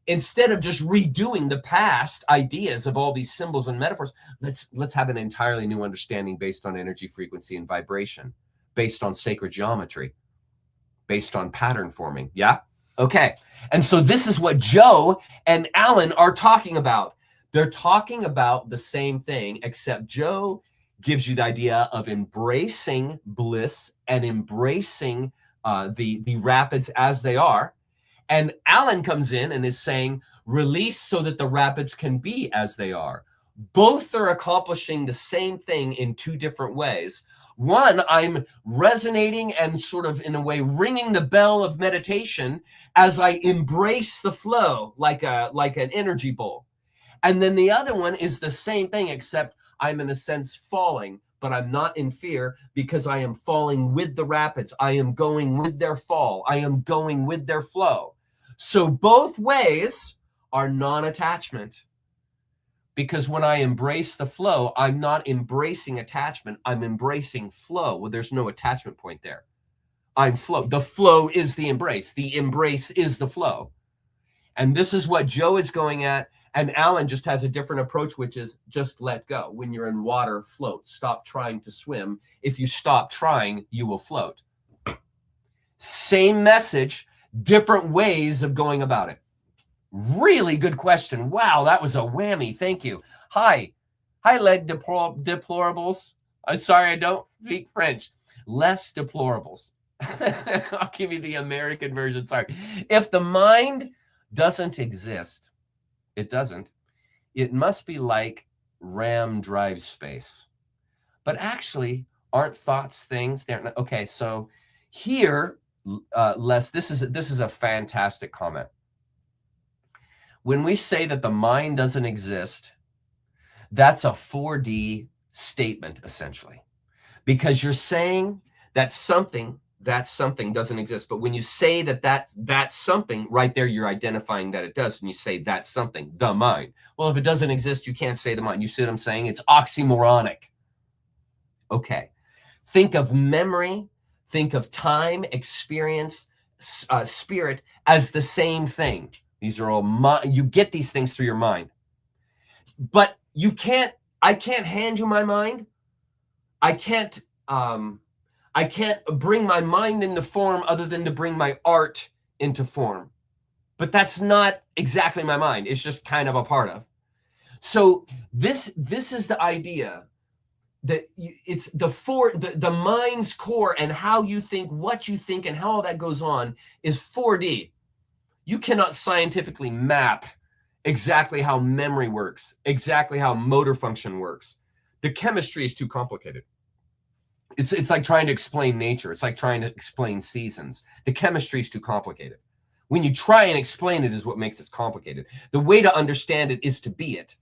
Instead of just redoing the past ideas of all these symbols and metaphors, let's have an entirely new understanding based on energy, frequency, and vibration, based on sacred geometry, based on pattern forming. Yeah? Okay. And so this is what Joe and Alan are talking about. They're talking about the same thing, except Joe gives you the idea of embracing bliss and embracing the rapids as they are. And Alan comes in and is saying, release so that the rapids can be as they are. Both are accomplishing the same thing in two different ways. One, I'm resonating and sort of, in a way, ringing the bell of meditation as I embrace the flow like an energy bowl. And then the other one is the same thing, except I'm in a sense falling, but I'm not in fear, because I am falling with the rapids. I am going with their fall. I am going with their flow. So both ways are non-attachment, because when I embrace the flow, I'm not embracing attachment. I'm embracing flow. Well, there's no attachment point there. I'm flow. The flow is the embrace. The embrace is the flow. And this is what Joe is going at. And Alan just has a different approach, which is just let go. When you're in water, float. Stop trying to swim. If you stop trying, you will float. Same message, different ways of going about it. Really good question. Wow, that was a whammy. Thank you. Hi, leg deplorables. I'm sorry, I don't speak French. Less deplorables. I'll give you the American version. Sorry. If the mind doesn't exist, it doesn't. It must be like RAM drive space. But actually, aren't thoughts things? They're not. Okay, so here, Les, this is a fantastic comment. When we say that the mind doesn't exist, that's a 4D statement, essentially. Because you're saying that something doesn't exist. But when you say that's something, right there, you're identifying that it does. And you say that's something, the mind. Well, if it doesn't exist, you can't say the mind. You see what I'm saying? It's oxymoronic. Okay. Think of memory. Think of time, experience, spirit as the same thing. These are all you get these things through your mind. But I can't hand you my mind. I can't bring my mind into form other than to bring my art into form. But that's not exactly my mind. It's just kind of a part of. So this is the idea that it's the mind's core, and how you think, what you think, and how all that goes on is 4D. You cannot scientifically map exactly how memory works, exactly how motor function works. The chemistry is too complicated. It's like trying to explain nature. It's like trying to explain seasons. The chemistry is too complicated. When you try and explain it is what makes it complicated. The way to understand it is to be it.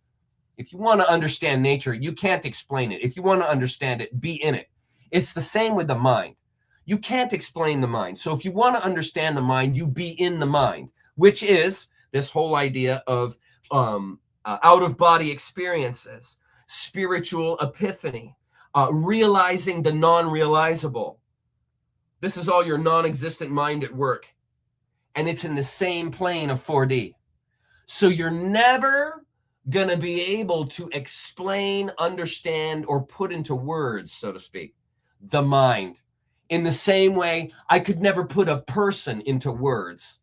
If you want to understand nature, you can't explain it. If you want to understand it, be in it. It's the same with the mind. You can't explain the mind. So if you want to understand the mind, you be in the mind, which is this whole idea of out-of-body experiences, spiritual epiphany, realizing the non-realizable. This is all your non-existent mind at work. And it's in the same plane of 4D. So you're never going to be able to explain, understand, or put into words, so to speak, the mind. In the same way, I could never put a person into words.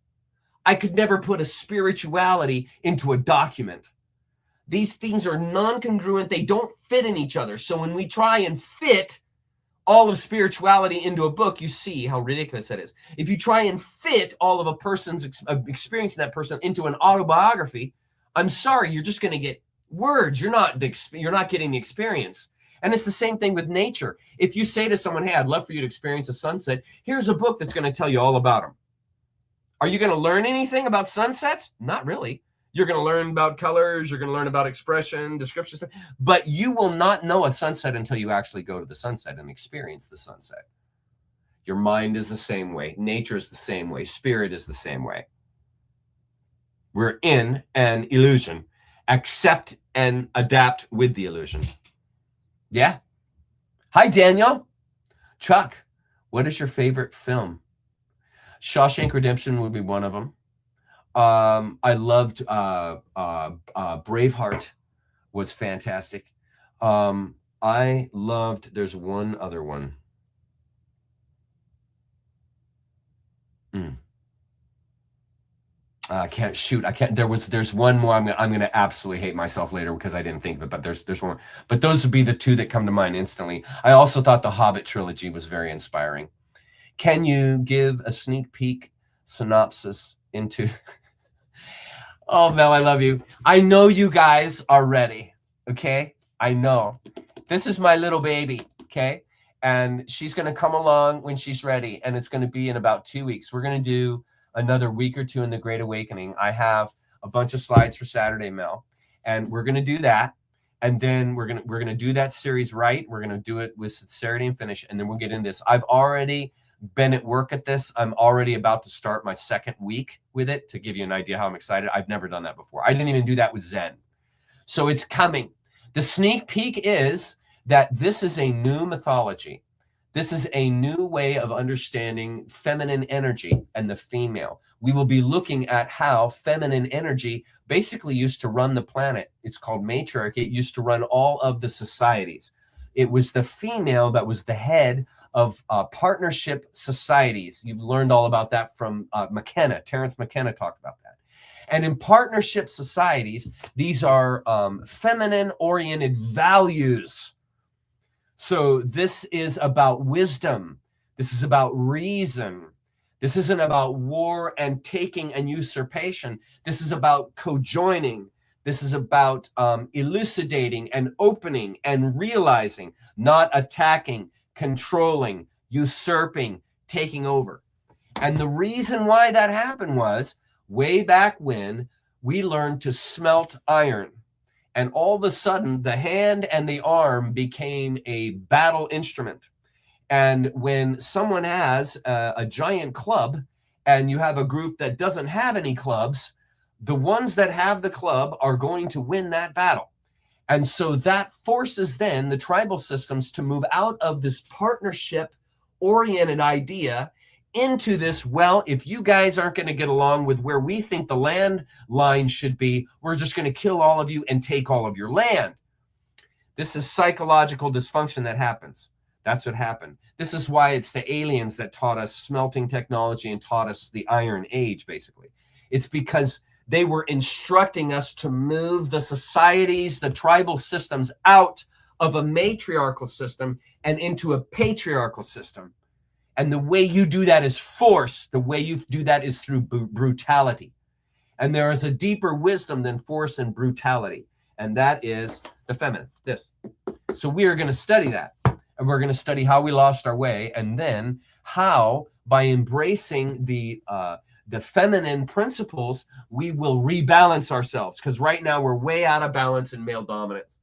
I could never put a spirituality into a document. These things are non-congruent. They don't fit in each other. So when we try and fit all of spirituality into a book, you see how ridiculous that is. If you try and fit all of a person's experience in that person into an autobiography, I'm sorry, you're just going to get words. You're not getting the experience. And it's the same thing with nature. If you say to someone, hey, I'd love for you to experience a sunset, here's a book that's going to tell you all about them. Are you going to learn anything about sunsets? Not really. You're going to learn about colors. You're going to learn about expression, description, but you will not know a sunset until you actually go to the sunset and experience the sunset. Your mind is the same way. Nature is the same way. Spirit is the same way. We're in an illusion. Accept and adapt with the illusion. Yeah. Hi, Daniel. Chuck, what is your favorite film? Shawshank Redemption would be one of them. I loved Braveheart was fantastic. I loved, there's one other one. I can't. There's one more. I'm gonna absolutely hate myself later because I didn't think of it, but there's one. But those would be the two that come to mind instantly. I also thought the Hobbit trilogy was very inspiring. Can you give a sneak peek synopsis into Oh, Mel, I love you. I know you guys are ready. Okay. I know this is my little baby. Okay. And she's going to come along when she's ready. And it's going to be in about 2 weeks. We're going to do another week or two in the Great Awakening. I have a bunch of slides for Saturday, Mel, and we're going to do that. And then we're going to do that series right. We're going to do it with sincerity and finish. And then we'll get into this. I've already been at work at this. I'm already about to start my second week with it to give you an idea how I'm excited. I've never done that before. I didn't even do that with Zen. So it's coming. The sneak peek is that this is a new mythology. This is a new way of understanding feminine energy and the female. We will be looking at how feminine energy basically used to run the planet. It's called matriarchy. It used to run all of the societies. It was the female that was the head of partnership societies. You've learned all about that from McKenna. Terence McKenna talked about that. And in partnership societies, these are feminine-oriented values. So this is about wisdom. This is about reason. This isn't about war and taking and usurpation. This is about cojoining. This is about elucidating and opening and realizing, not attacking, controlling, usurping, taking over. And the reason why that happened was way back when we learned to smelt iron. And all of a sudden, the hand and the arm became a battle instrument. And when someone has a giant club and you have a group that doesn't have any clubs, the ones that have the club are going to win that battle. And so that forces then the tribal systems to move out of this partnership-oriented idea into this, well, if you guys aren't going to get along with where we think the land line should be, we're just going to kill all of you and take all of your land. This is psychological dysfunction that happens. That's what happened. This is why it's the aliens that taught us smelting technology and taught us the Iron Age, basically. It's because they were instructing us to move the societies, the tribal systems out of a matriarchal system and into a patriarchal system. And the way you do that is force. The way you do that is through brutality. And there is a deeper wisdom than force and brutality. And that is the feminine, this. So we are going to study that. And we're going to study how we lost our way. And then how, by embracing the feminine principles, we will rebalance ourselves. Because right now we're way out of balance in male dominance.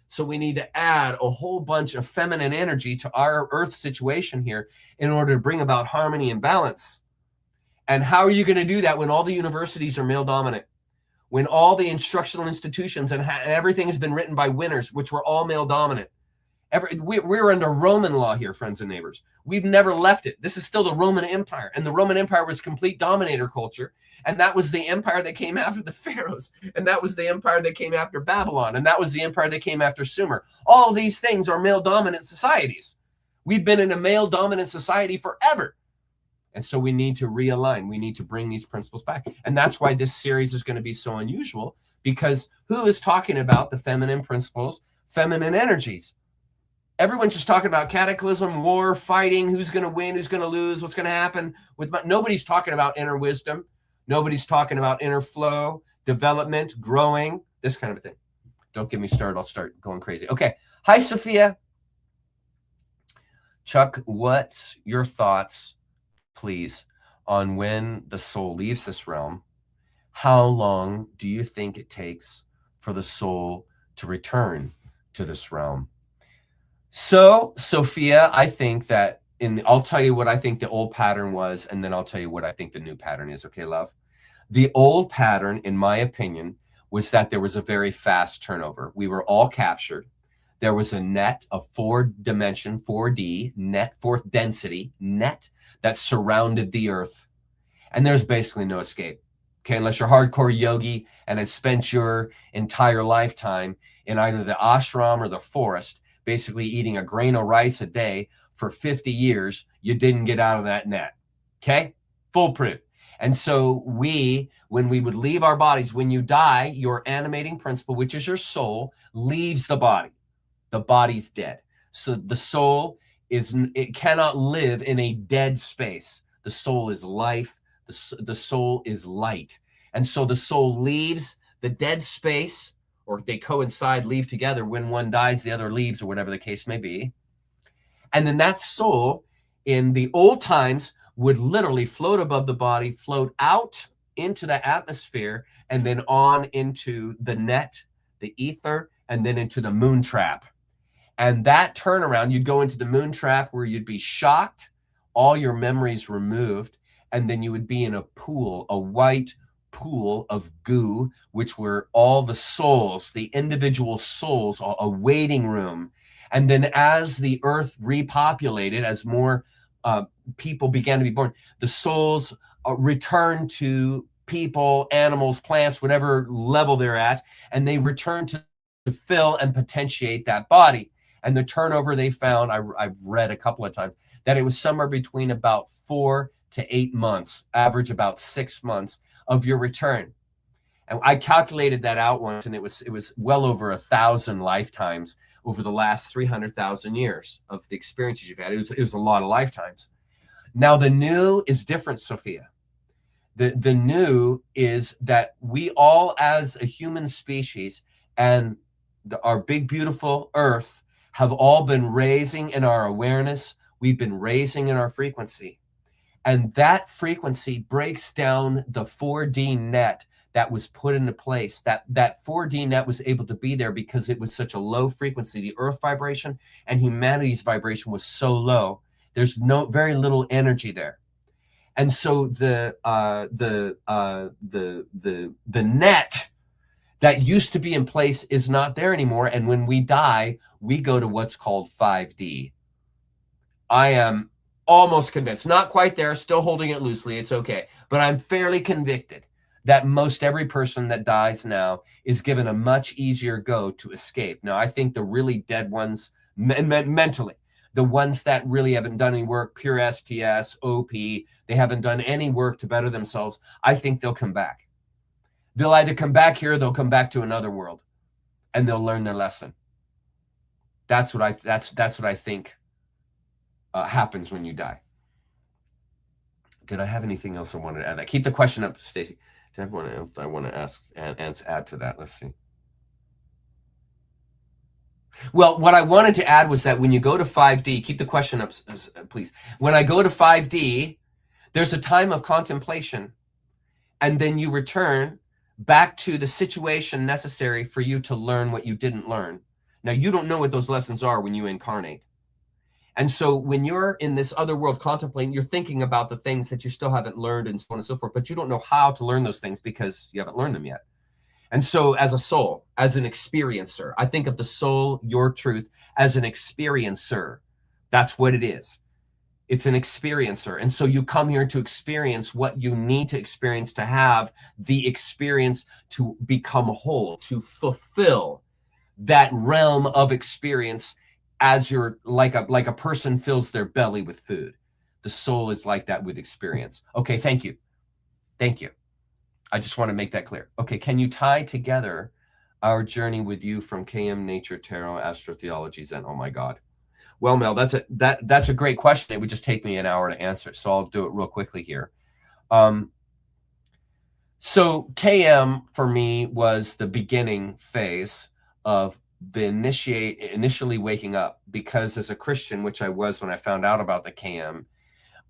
So we need to add a whole bunch of feminine energy to our Earth situation here in order to bring about harmony and balance. And how are you going to do that when all the universities are male dominant? When all the instructional institutions and everything has been written by winners, which were all male dominant? We're under Roman law here, friends and neighbors. We've never left it. This is still the Roman Empire. And the Roman Empire was complete dominator culture. And that was the empire that came after the pharaohs. And that was the empire that came after Babylon. And that was the empire that came after Sumer. All of these things are male dominant societies. We've been in a male dominant society forever. And so we need to realign. We need to bring these principles back. And that's why this series is going to be so unusual, because who is talking about the feminine principles, feminine energies? Everyone's just talking about cataclysm, war, fighting, who's going to win, who's going to lose, what's going to happen. Nobody's talking about inner wisdom. Nobody's talking about inner flow, development, growing, this kind of a thing. Don't get me started. I'll start going crazy. Okay. Hi, Sophia. Chuck, what's your thoughts, please, on when the soul leaves this realm? How long do you think it takes for the soul to return to this realm? So, Sophia, I think that I'll tell you what I think the old pattern was, and then I'll tell you what I think the new pattern is. Okay, love? The old pattern, in my opinion, was that there was a very fast turnover. We were all captured. There was a net of 4-dimension, 4D, net, fourth density, net that surrounded the earth. And there's basically no escape. Okay, unless you're hardcore yogi and have spent your entire lifetime in either the ashram or the forest, basically eating a grain of rice a day for 50 years, you didn't get out of that net. Okay? Foolproof. And so when we would leave our bodies, when you die, your animating principle, which is your soul, leaves the body. The body's dead. So the soul it cannot live in a dead space. The soul is life. The soul is light. And so the soul leaves the dead space, or they coincide, leave together. When one dies, the other leaves, or whatever the case may be. And then that soul, in the old times, would literally float above the body, float out into the atmosphere, and then on into the net, the ether, and then into the moon trap. And that turnaround, you'd go into the moon trap where you'd be shocked, all your memories removed, and then you would be in a pool, a white pool of goo, which were all the souls, the individual souls, a waiting room. And then as the earth repopulated, as more people began to be born, the souls returned to people, animals, plants, whatever level they're at, and they returned to fill and potentiate that body. And the turnover they found, I've read a couple of times, that it was somewhere between about 4 to 8 months, average about 6 months of your return. And I calculated that out once, and it was well over 1,000 lifetimes over the last 300,000 years of the experiences you've had. It was a lot of lifetimes. Now the new is different, Sophia. The new is that we all, as a human species, and our big beautiful earth, have all been raising in our awareness. We've been raising in our frequency. And that frequency breaks down the 4D net that was put into place. That 4D net was able to be there because it was such a low frequency. The earth vibration and humanity's vibration was so low. There's very little energy there. And so the net that used to be in place is not there anymore. And when we die, we go to what's called 5D. I am almost convinced, not quite there, still holding it loosely. It's okay. But I'm fairly convicted that most every person that dies now is given a much easier go to escape. Now, I think the really dead ones mentally, the ones that really haven't done any work, pure STS, OP, they haven't done any work to better themselves, I think they'll come back. They'll either come back here, or they'll come back to another world, and they'll learn their lesson. That's what I think happens when you die. Did I have anything else I wanted to add? Keep the question up, Stacy. Did I want to ask and add to that? Let's see. Well, what I wanted to add was that when you go to 5D, keep the question up, please. When I go to 5D, there's a time of contemplation, and then you return back to the situation necessary for you to learn what you didn't learn. Now, you don't know what those lessons are when you incarnate. And so when you're in this other world contemplating, you're thinking about the things that you still haven't learned and so on and so forth, but you don't know how to learn those things because you haven't learned them yet. And so as a soul, as an experiencer, I think of the soul, your truth, as an experiencer. That's what it is. It's an experiencer. And so you come here to experience what you need to experience to have the experience to become whole, to fulfill that realm of experience as you're like a person fills their belly with food. The soul is like that with experience. Okay, thank you. Thank you. I just want to make that clear. Okay, can you tie together our journey with you from KM, nature, tarot, astrotheology, Zen? Oh my God. Well, Mel, that's a great question. It would just take me an hour to answer, so I'll do it real quickly here. So KM for me was the beginning phase of the initially waking up, because as a Christian, which I was when I found out about the KM,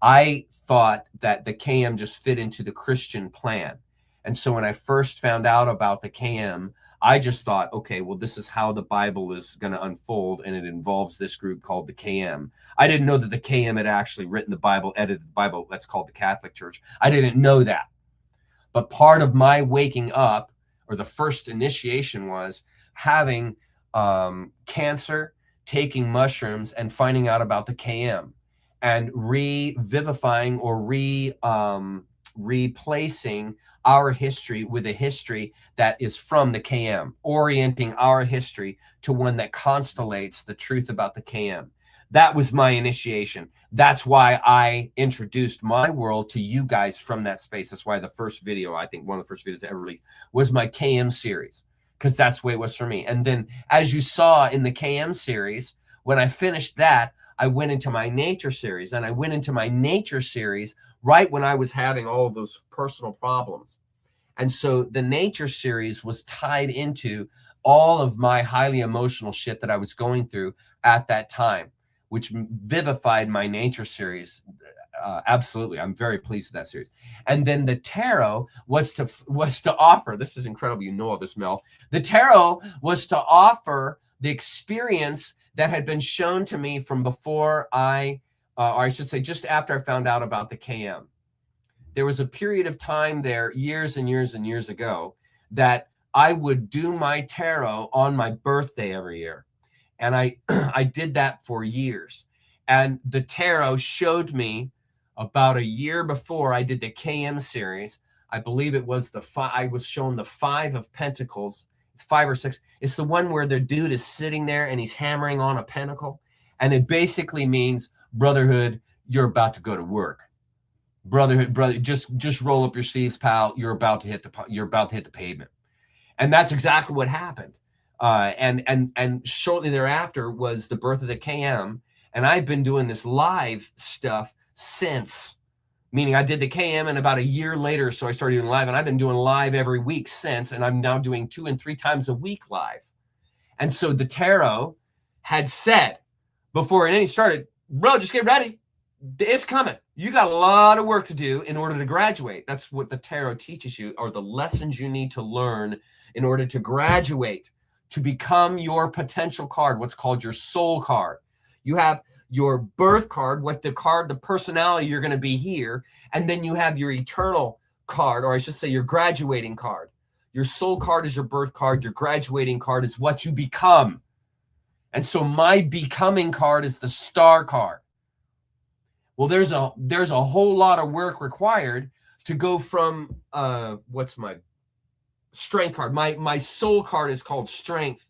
I thought that the KM just fit into the Christian plan. And so when I first found out about the KM, I just thought, okay, well, this is how the Bible is going to unfold, and it involves this group called the KM. I didn't know that the KM had actually written the Bible, edited the Bible. That's called the Catholic Church. I didn't know that. But part of my waking up, or the first initiation, was having cancer, taking mushrooms, and finding out about the KM, and revivifying or replacing our history with a history that is from the KM, orienting our history to one that constellates the truth about the KM. That was my initiation. That's why I introduced my world to you guys from that space. That's why the first video, I think one of the first videos I ever released, was my KM series, because that's the way it was for me. And then, as you saw in the KM series, when I finished that, I went into my nature series, and I went into my nature series right when I was having all of those personal problems. And so the nature series was tied into all of my highly emotional shit that I was going through at that time, which vivified my nature series. Absolutely. I'm very pleased with that series. And then the tarot was to offer, this is incredible. You know all this, Mel. The tarot was to offer the experience that had been shown to me from before or I should say just after I found out about the KM. There was a period of time there, years and years and years ago, that I would do my tarot on my birthday every year. And I did that for years. And the tarot showed me about a year before I did the KM series. I believe it was I was shown the 5 of Pentacles. It's 5 or 6. It's the one where the dude is sitting there and he's hammering on a pentacle. And it basically means, brotherhood, you're about to go to work. Brotherhood, brother, just roll up your sleeves, pal. You're about to hit the pavement. And that's exactly what happened. And shortly thereafter was the birth of the KM. And I've been doing this live stuff since, meaning I did the KM, and about a year later, so I started doing live, and I've been doing live every week since, and I'm now doing 2 and 3 times a week live. And so the tarot had said before any started, bro, just get ready. It's coming. You got a lot of work to do in order to graduate. That's what the tarot teaches you, are the lessons you need to learn in order to graduate, to become your potential card, what's called your soul card. You have your birth card, the personality you're going to be here, and then you have your eternal card, or I should say your graduating card. Your soul card is your birth card. Your graduating card is what you become. And so my becoming card is the star card. Well, there's a whole lot of work required to go from what's my strength card? My soul card is called strength.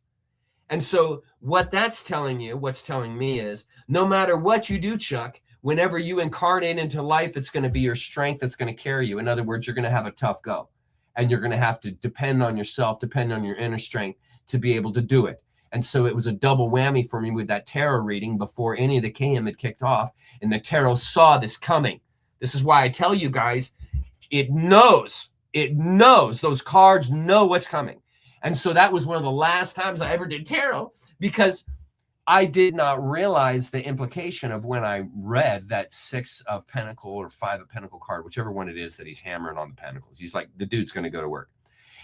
And so what that's telling you, what's telling me is no matter what you do, Chuck, whenever you incarnate into life, it's going to be your strength that's going to carry you. In other words, you're going to have a tough go, and you're going to have to depend on yourself, depend on your inner strength to be able to do it. And so it was a double whammy for me with that tarot reading before any of the KM had kicked off. And the tarot saw this coming. This is why I tell you guys, it knows, those cards know what's coming. And so that was one of the last times I ever did tarot, because I did not realize the implication of when I read that 6 of Pentacle or 5 of Pentacle card, whichever one it is that he's hammering on the pentacles. He's like, the dude's going to go to work.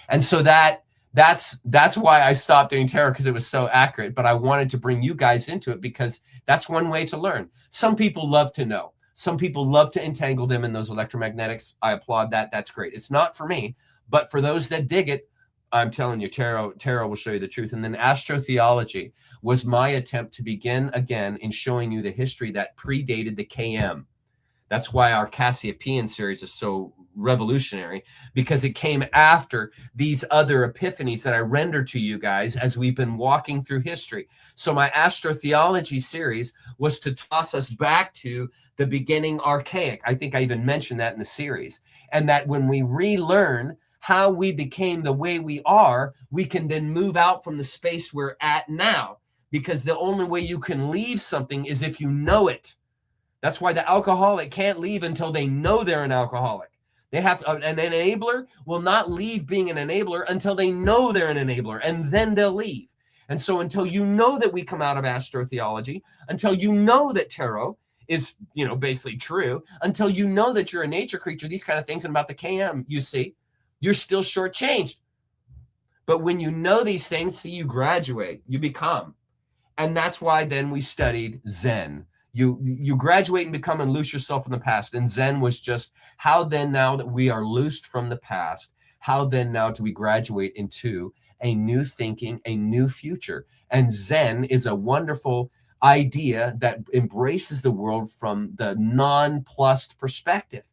And so that's why I stopped doing tarot, because it was so accurate. But I wanted to bring you guys into it because that's one way to learn. Some people love to know. Some people love to entangle them in those electromagnetics. I applaud that. That's great. It's not for me, but for those that dig it, I'm telling you, tarot will show you the truth. And then astrotheology was my attempt to begin again in showing you the history that predated the KM. That's why our Cassiopeian series is so revolutionary, because it came after these other epiphanies that I rendered to you guys as we've been walking through history. So my astrotheology series was to toss us back to the beginning archaic. I think I even mentioned that in the series. And that when we relearn how we became the way we are, we can then move out from the space we're at now, because the only way you can leave something is if you know it. That's why the alcoholic can't leave until they know they're an alcoholic. They have to, an enabler will not leave being an enabler until they know they're an enabler, and then they'll leave. And so until you know that we come out of astrotheology, until you know that tarot is, basically true, until you know that you're a nature creature, these kind of things, and about the KM, you see, you're still shortchanged. But when you know these things, see, you graduate, you become. And that's why then we studied Zen. You graduate and become and loose yourself from the past. And Zen was just how then, now that we are loosed from the past, how then now do we graduate into a new thinking, a new future? And Zen is a wonderful idea that embraces the world from the nonplussed perspective,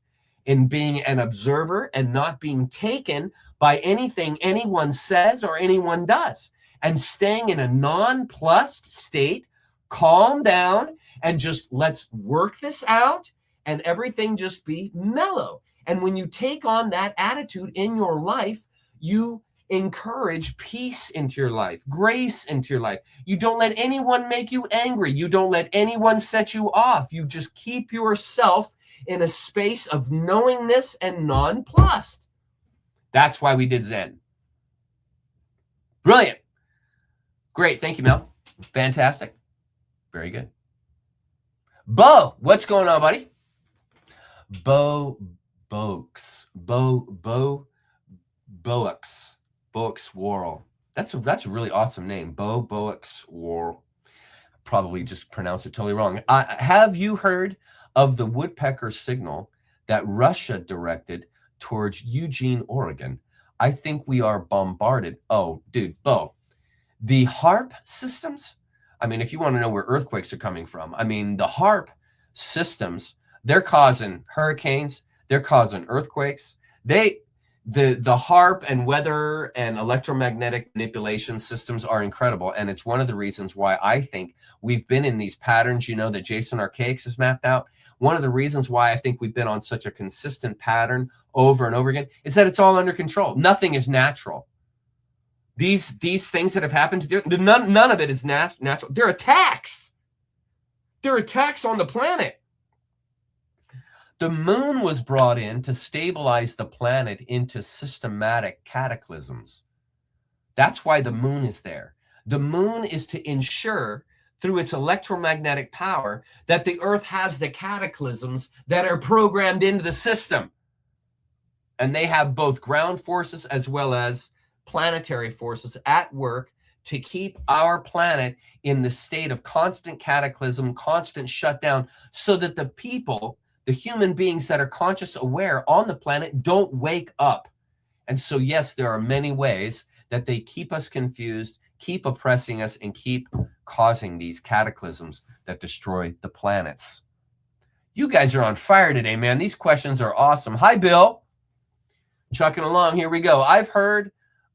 in being an observer and not being taken by anything anyone says or anyone does, and staying in a nonplussed state, calm down, and just let's work this out, and everything just be mellow. And when you take on that attitude in your life, you encourage peace into your life, grace into your life. You don't let anyone make you angry. You don't let anyone set you off. You just keep yourself in a space of knowingness and nonplussed. That's why we did Zen. Brilliant. Great. Thank you, Mel. Fantastic. Very good. Bo, what's going on, buddy? Boax Worrell. That's a really awesome name. Boax Worrell. Probably just pronounced it totally wrong. Have you heard of the woodpecker signal that Russia directed towards Eugene, Oregon? I think we are bombarded. Oh, dude, Bo, the HARP systems. I mean, if you want to know where earthquakes are coming from, I mean, the HARP systems, they're causing hurricanes, they're causing earthquakes. The HARP and weather and electromagnetic manipulation systems are incredible. And it's one of the reasons why I think we've been in these patterns, that Jason Archaic has mapped out. One of the reasons why I think we've been on such a consistent pattern over and over again is that it's all under control. Nothing is natural. These things that have happened to do, none of it is natural. They're attacks. They're attacks on the planet. The moon was brought in to stabilize the planet into systematic cataclysms. That's why the moon is there. The moon is to ensure, through its electromagnetic power, that the earth has the cataclysms that are programmed into the system. And they have both ground forces as well as planetary forces at work to keep our planet in the state of constant cataclysm, constant shutdown, so that the people, the human beings that are conscious aware on the planet, don't wake up. And so, yes, there are many ways that they keep us confused, keep oppressing us, and keep causing these cataclysms that destroy the planets. You guys are on fire today, man. These questions are awesome. Hi, Bill. Chucking along. Here we go. I've heard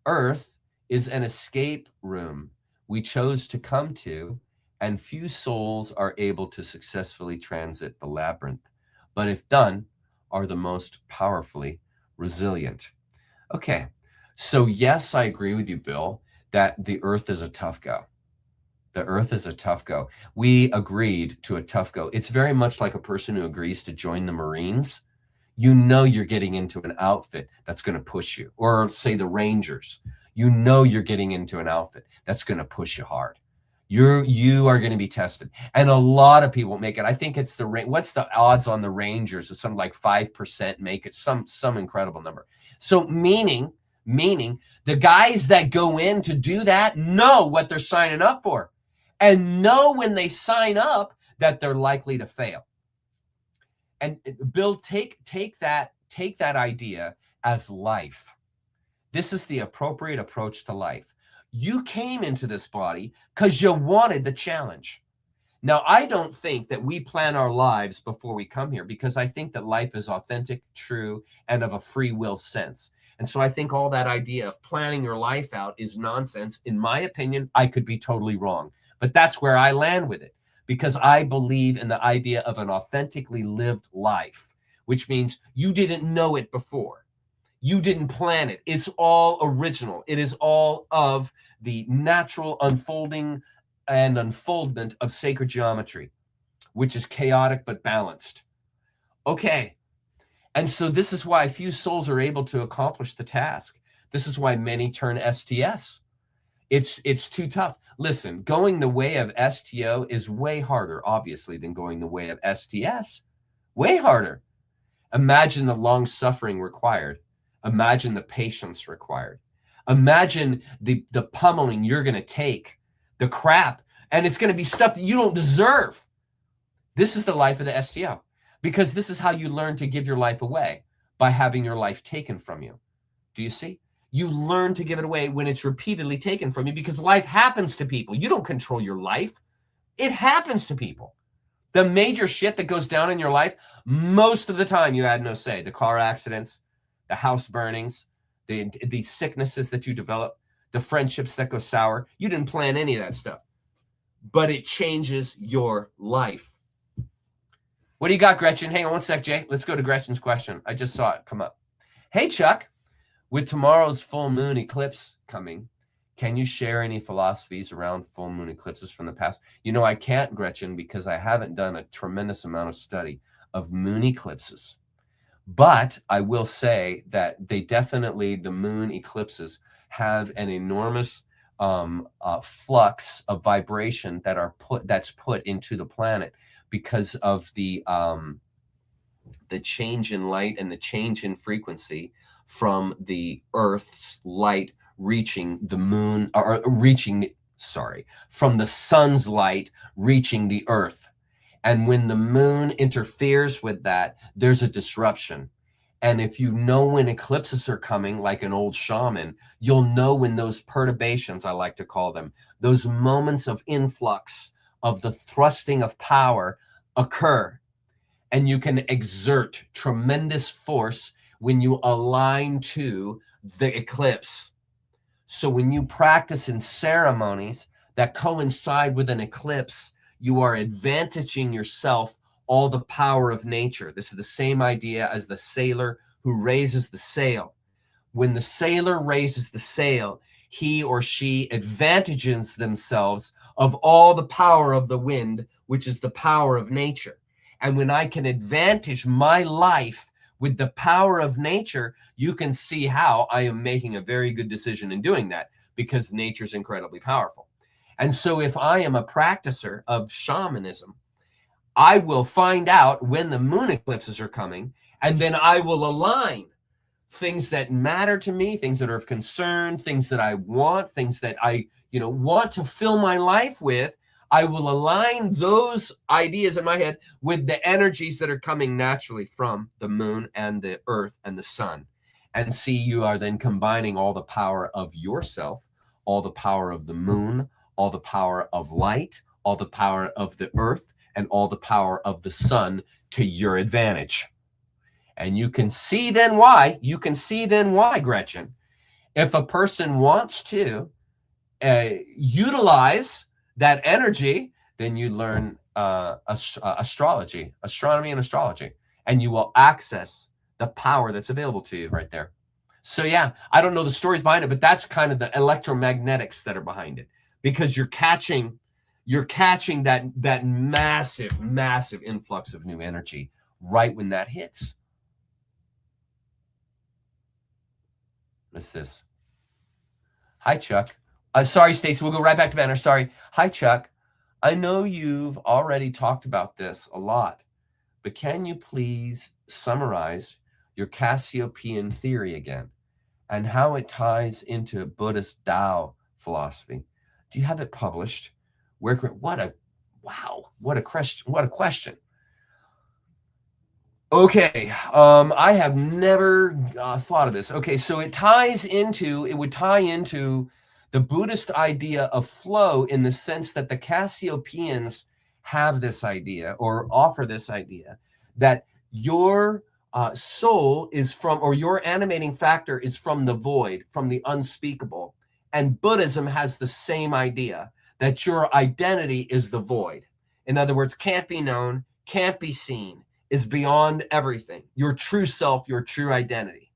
Earth is an escape room we chose to come to, and few souls are able to successfully transit the labyrinth, but if done, are the most powerfully resilient. Okay, so yes, I agree with you, Bill, that the Earth is a tough go. The Earth is a tough go. We agreed to a tough go. It's very much like a person who agrees to join the Marines. You know you're getting into an outfit that's going to push you, or say the Rangers. You know you're getting into an outfit that's going to push you hard. You are going to be tested, and a lot of people make it. I think it's what's the odds on the Rangers? It's something like 5% make it, some incredible number. So meaning the guys that go in to do that know what they're signing up for, and know when they sign up that they're likely to fail. And Bill, take that idea as life. This is the appropriate approach to life. You came into this body because you wanted the challenge. Now, I don't think that we plan our lives before we come here, because I think that life is authentic, true, and of a free will sense. And so I think all that idea of planning your life out is nonsense. In my opinion, I could be totally wrong, but that's where I land with it, because I believe in the idea of an authentically lived life, which means you didn't know it before. You didn't plan it. It's all original. It is all of the natural unfolding and unfoldment of sacred geometry, which is chaotic but balanced. Okay. And so this is why few souls are able to accomplish the task. This is why many turn STS. It's too tough. Listen, going the way of STO is way harder, obviously, than going the way of STS. Way harder. Imagine the long suffering required. Imagine the patience required. Imagine the pummeling you're going to take, the crap, and it's going to be stuff that you don't deserve. This is the life of the STO, because this is how you learn to give your life away, by having your life taken from you. Do you see? You learn to give it away when it's repeatedly taken from you, because life happens to people. You don't control your life. It happens to people. The major shit that goes down in your life, most of the time you had no say. The car accidents, the house burnings, the sicknesses that you develop, the friendships that go sour. You didn't plan any of that stuff, but it changes your life. What do you got, Gretchen? Hang on one sec, Jay. Let's go to Gretchen's question. I just saw it come up. Hey, Chuck, with tomorrow's full moon eclipse coming, can you share any philosophies around full moon eclipses from the past? You know, I can't, Gretchen, because I haven't done a tremendous amount of study of moon eclipses. But I will say that they definitely, the moon eclipses have an enormous flux of vibration that's put into the planet, because of the change in light and the change in frequency from the Earth's light reaching the moon, from the sun's light reaching the Earth. And when the moon interferes with that, there's a disruption. And if you know when eclipses are coming, like an old shaman, you'll know when those perturbations, I like to call them, those moments of influx of the thrusting of power occur. And you can exert tremendous force when you align to the eclipse. So when you practice in ceremonies that coincide with an eclipse, you are advantaging yourself all the power of nature. This is the same idea as the sailor who raises the sail. When the sailor raises the sail, he or she advantages themselves of all the power of the wind, which is the power of nature. And when I can advantage my life with the power of nature, you can see how I am making a very good decision in doing that, because nature's incredibly powerful. And so if I am a practicer of shamanism, I will find out when the moon eclipses are coming, and then I will align things that matter to me, things that are of concern, things that I want, things that I, want to fill my life with. I will align those ideas in my head with the energies that are coming naturally from the moon and the earth and the sun. And see, you are then combining all the power of yourself, all the power of the moon, all the power of light, all the power of the earth, and all the power of the sun to your advantage. And you can see then why, Gretchen, if a person wants to utilize that energy, then you learn astronomy and astrology, and you will access the power that's available to you right there. So yeah, I don't know the stories behind it, but that's kind of the electromagnetics that are behind it, because you're catching that massive influx of new energy right when that hits. What's this? Hi, Chuck. Sorry, Stacy. We'll go right back to Banner. Sorry. Hi, Chuck. I know you've already talked about this a lot, but can you please summarize your Cassiopeian theory again and how it ties into Buddhist Tao philosophy? Do you have it published? What a question. Okay, I have never thought of this. Okay, so it would tie into the Buddhist idea of flow, in the sense that the Cassiopeians have this idea, or offer this idea, that your soul is from, or your animating factor is from the void, from the unspeakable. And Buddhism has the same idea, that your identity is the void. In other words, can't be known, can't be seen, is beyond everything. Your true self, your true identity.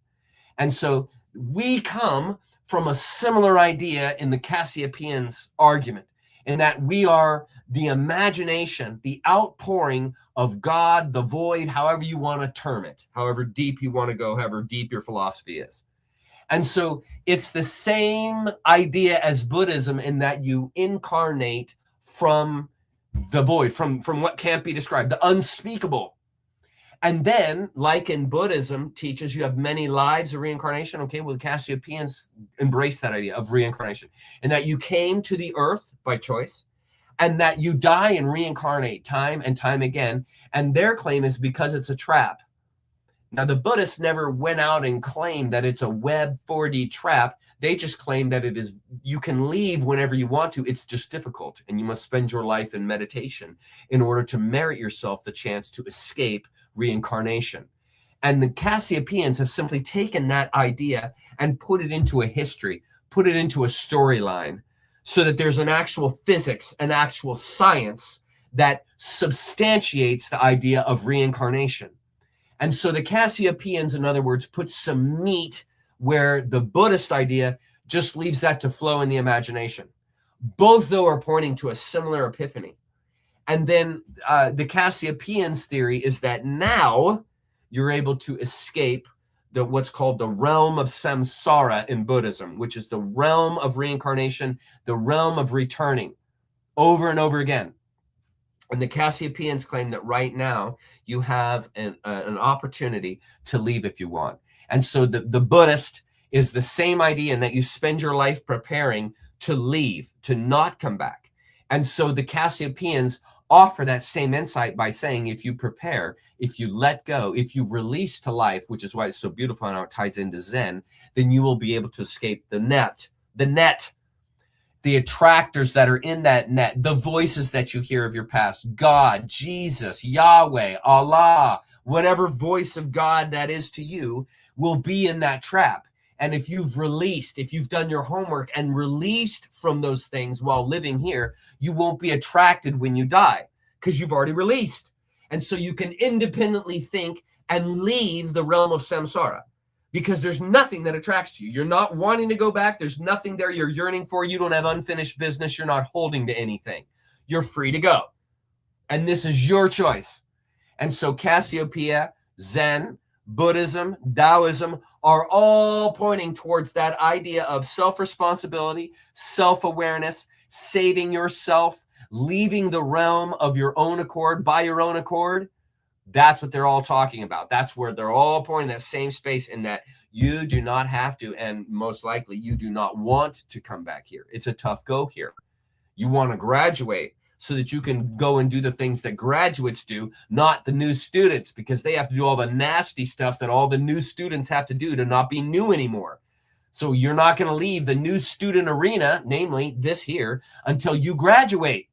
And so we come from a similar idea in the Cassiopeians' argument, in that we are the imagination, the outpouring of God, the void, however you want to term it, however deep you want to go, however deep your philosophy is. And so it's the same idea as Buddhism, in that you incarnate from the void, from what can't be described, the unspeakable. And then, like in Buddhism teaches, you have many lives of reincarnation. Okay, well, the Cassiopeians embrace that idea of reincarnation, and that you came to the earth by choice, and that you die and reincarnate time and time again. And their claim is because it's a trap. Now, the Buddhists never went out and claimed that it's a Web 4D trap. They just claim that it is, you can leave whenever you want to. It's just difficult, and you must spend your life in meditation in order to merit yourself the chance to escape reincarnation. And the Cassiopeians have simply taken that idea and put it into a history, put it into a storyline, so that there's an actual physics, an actual science that substantiates the idea of reincarnation. And so the Cassiopeians, in other words, put some meat where the Buddhist idea just leaves that to flow in the imagination. Both, though, are pointing to a similar epiphany. And then the Cassiopeians' theory is that now you're able to escape what's called the realm of samsara in Buddhism, which is the realm of reincarnation, the realm of returning over and over again. And the Cassiopeians claim that right now you have an opportunity to leave if you want. And so the Buddhist is the same idea, in that you spend your life preparing to leave, to not come back. And so the Cassiopeians offer that same insight by saying, if you prepare, if you let go, if you release to life, which is why it's so beautiful and how it ties into Zen, then you will be able to escape the net, the attractors that are in that net, the voices that you hear of your past, God, Jesus, Yahweh, Allah, whatever voice of God that is to you will be in that trap. And if you've released, if you've done your homework and released from those things while living here, you won't be attracted when you die, because you've already released. And so you can independently think and leave the realm of samsara, because there's nothing that attracts you. You're not wanting to go back. There's nothing there you're yearning for. You don't have unfinished business. You're not holding to anything. You're free to go. And this is your choice. And so Cassiopeia, Zen, Buddhism, Taoism are all pointing towards that idea of self-responsibility, self-awareness, saving yourself, leaving the realm of your own accord, by your own accord. That's what they're all talking about. That's where they're all pointing that same space, in that you do not have to, and most likely you do not want to come back here. It's a tough go here. You want to graduate so that you can go and do the things that graduates do, not the new students, because they have to do all the nasty stuff that all the new students have to do to not be new anymore. So you're not going to leave the new student arena, namely this here, until you graduate.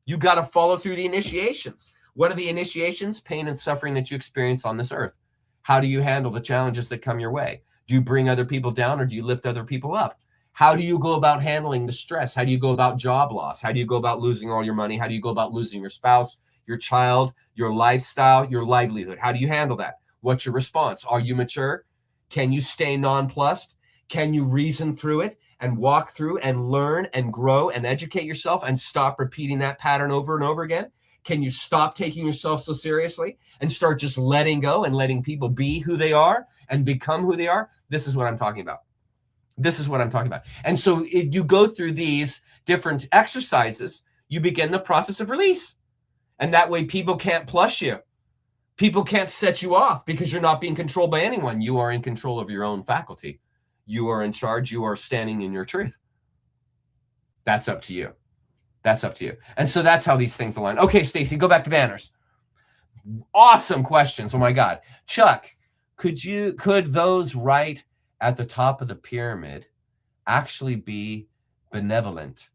You got to follow through the initiations, What are the initiations? Pain and suffering that you experience on this earth. How do you handle the challenges that come your way? Do you bring other people down or do you lift other people up? How do you go about handling the stress? How do you go about job loss? How do you go about losing all your money? How do you go about losing your spouse, your child, your lifestyle, your livelihood? How do you handle that? What's your response? Are you mature? Can you stay nonplussed? Can you reason through it and walk through and learn and grow and educate yourself and stop repeating that pattern over and over again? Can you stop taking yourself so seriously and start just letting go and letting people be who they are and become who they are? This is what I'm talking about. This is what I'm talking about. And so if you go through these different exercises, you begin the process of release. And that way people can't plush you. People can't set you off because you're not being controlled by anyone. You are in control of your own faculty. You are in charge. You are standing in your truth. That's up to you. That's up to you. And so that's how these things align. Okay, Stacy, go back to banners. Awesome questions. Oh my God. Chuck, could those right at the top of the pyramid actually be benevolent?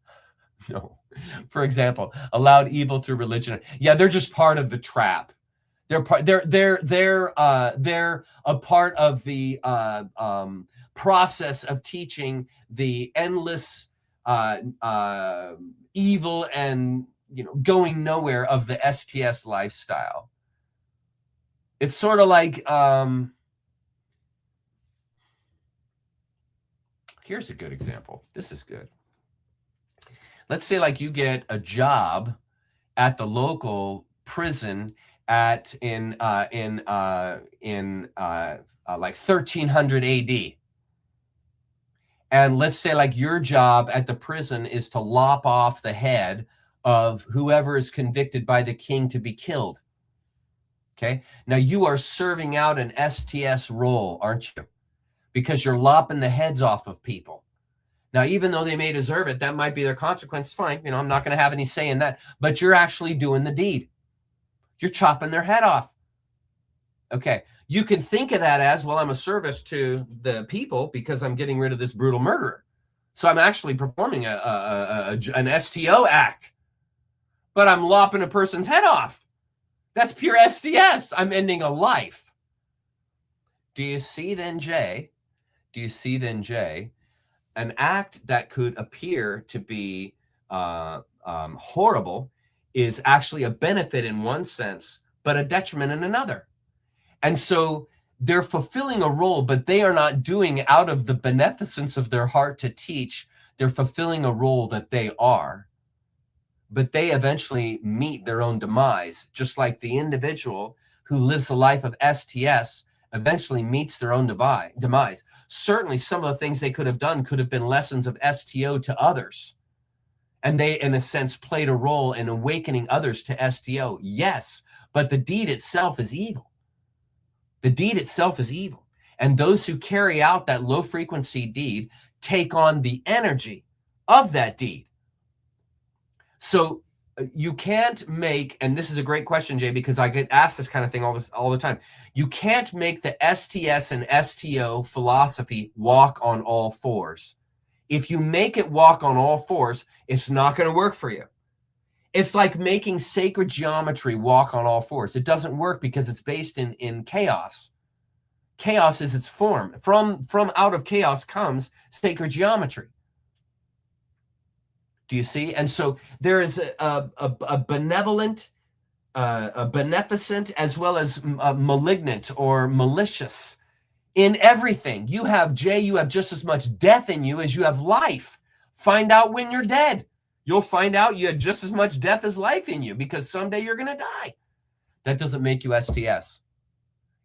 No. For example, allowed evil through religion. Yeah, they're just part of the trap. They're a part of the process of teaching the endless evil and going nowhere of the STS lifestyle. It's sort of like here's a good example. This is good. Let's say like you get a job at the local prison in like 1300 AD. And let's say like your job at the prison is to lop off the head of whoever is convicted by the king to be killed. Okay. Now you are serving out an STS role, aren't you? Because you're lopping the heads off of people. Now, even though they may deserve it, that might be their consequence. Fine. I'm not going to have any say in that, but you're actually doing the deed. You're chopping their head off. Okay. You can think of that as, well, I'm a service to the people because I'm getting rid of this brutal murderer. So I'm actually performing an STO act, but I'm lopping a person's head off. That's pure STS. I'm ending a life. Do you see then, Jay? An act that could appear to be horrible is actually a benefit in one sense, but a detriment in another. And so they're fulfilling a role, but they are not doing out of the beneficence of their heart to teach. They're fulfilling a role that they are, but they eventually meet their own demise, just like the individual who lives a life of STS eventually meets their own demise. Certainly some of the things they could have done could have been lessons of STO to others. And they, in a sense, played a role in awakening others to STO. Yes, but the deed itself is evil. The deed itself is evil. And those who carry out that low frequency deed take on the energy of that deed. So you can't make, and this is a great question, Jay, because I get asked this kind of thing all the time. You can't make the STS and STO philosophy walk on all fours. If you make it walk on all fours, it's not going to work for you. It's like making sacred geometry walk on all fours. It doesn't work because it's based in chaos. Chaos is its form. From out of chaos comes sacred geometry. Do you see? And so there is a benevolent, a beneficent, as well as malignant or malicious in everything. You have, Jay, you have just as much death in you as you have life. Find out when you're dead. You'll find out you have just as much death as life in you, because someday you're going to die. That doesn't make you STS.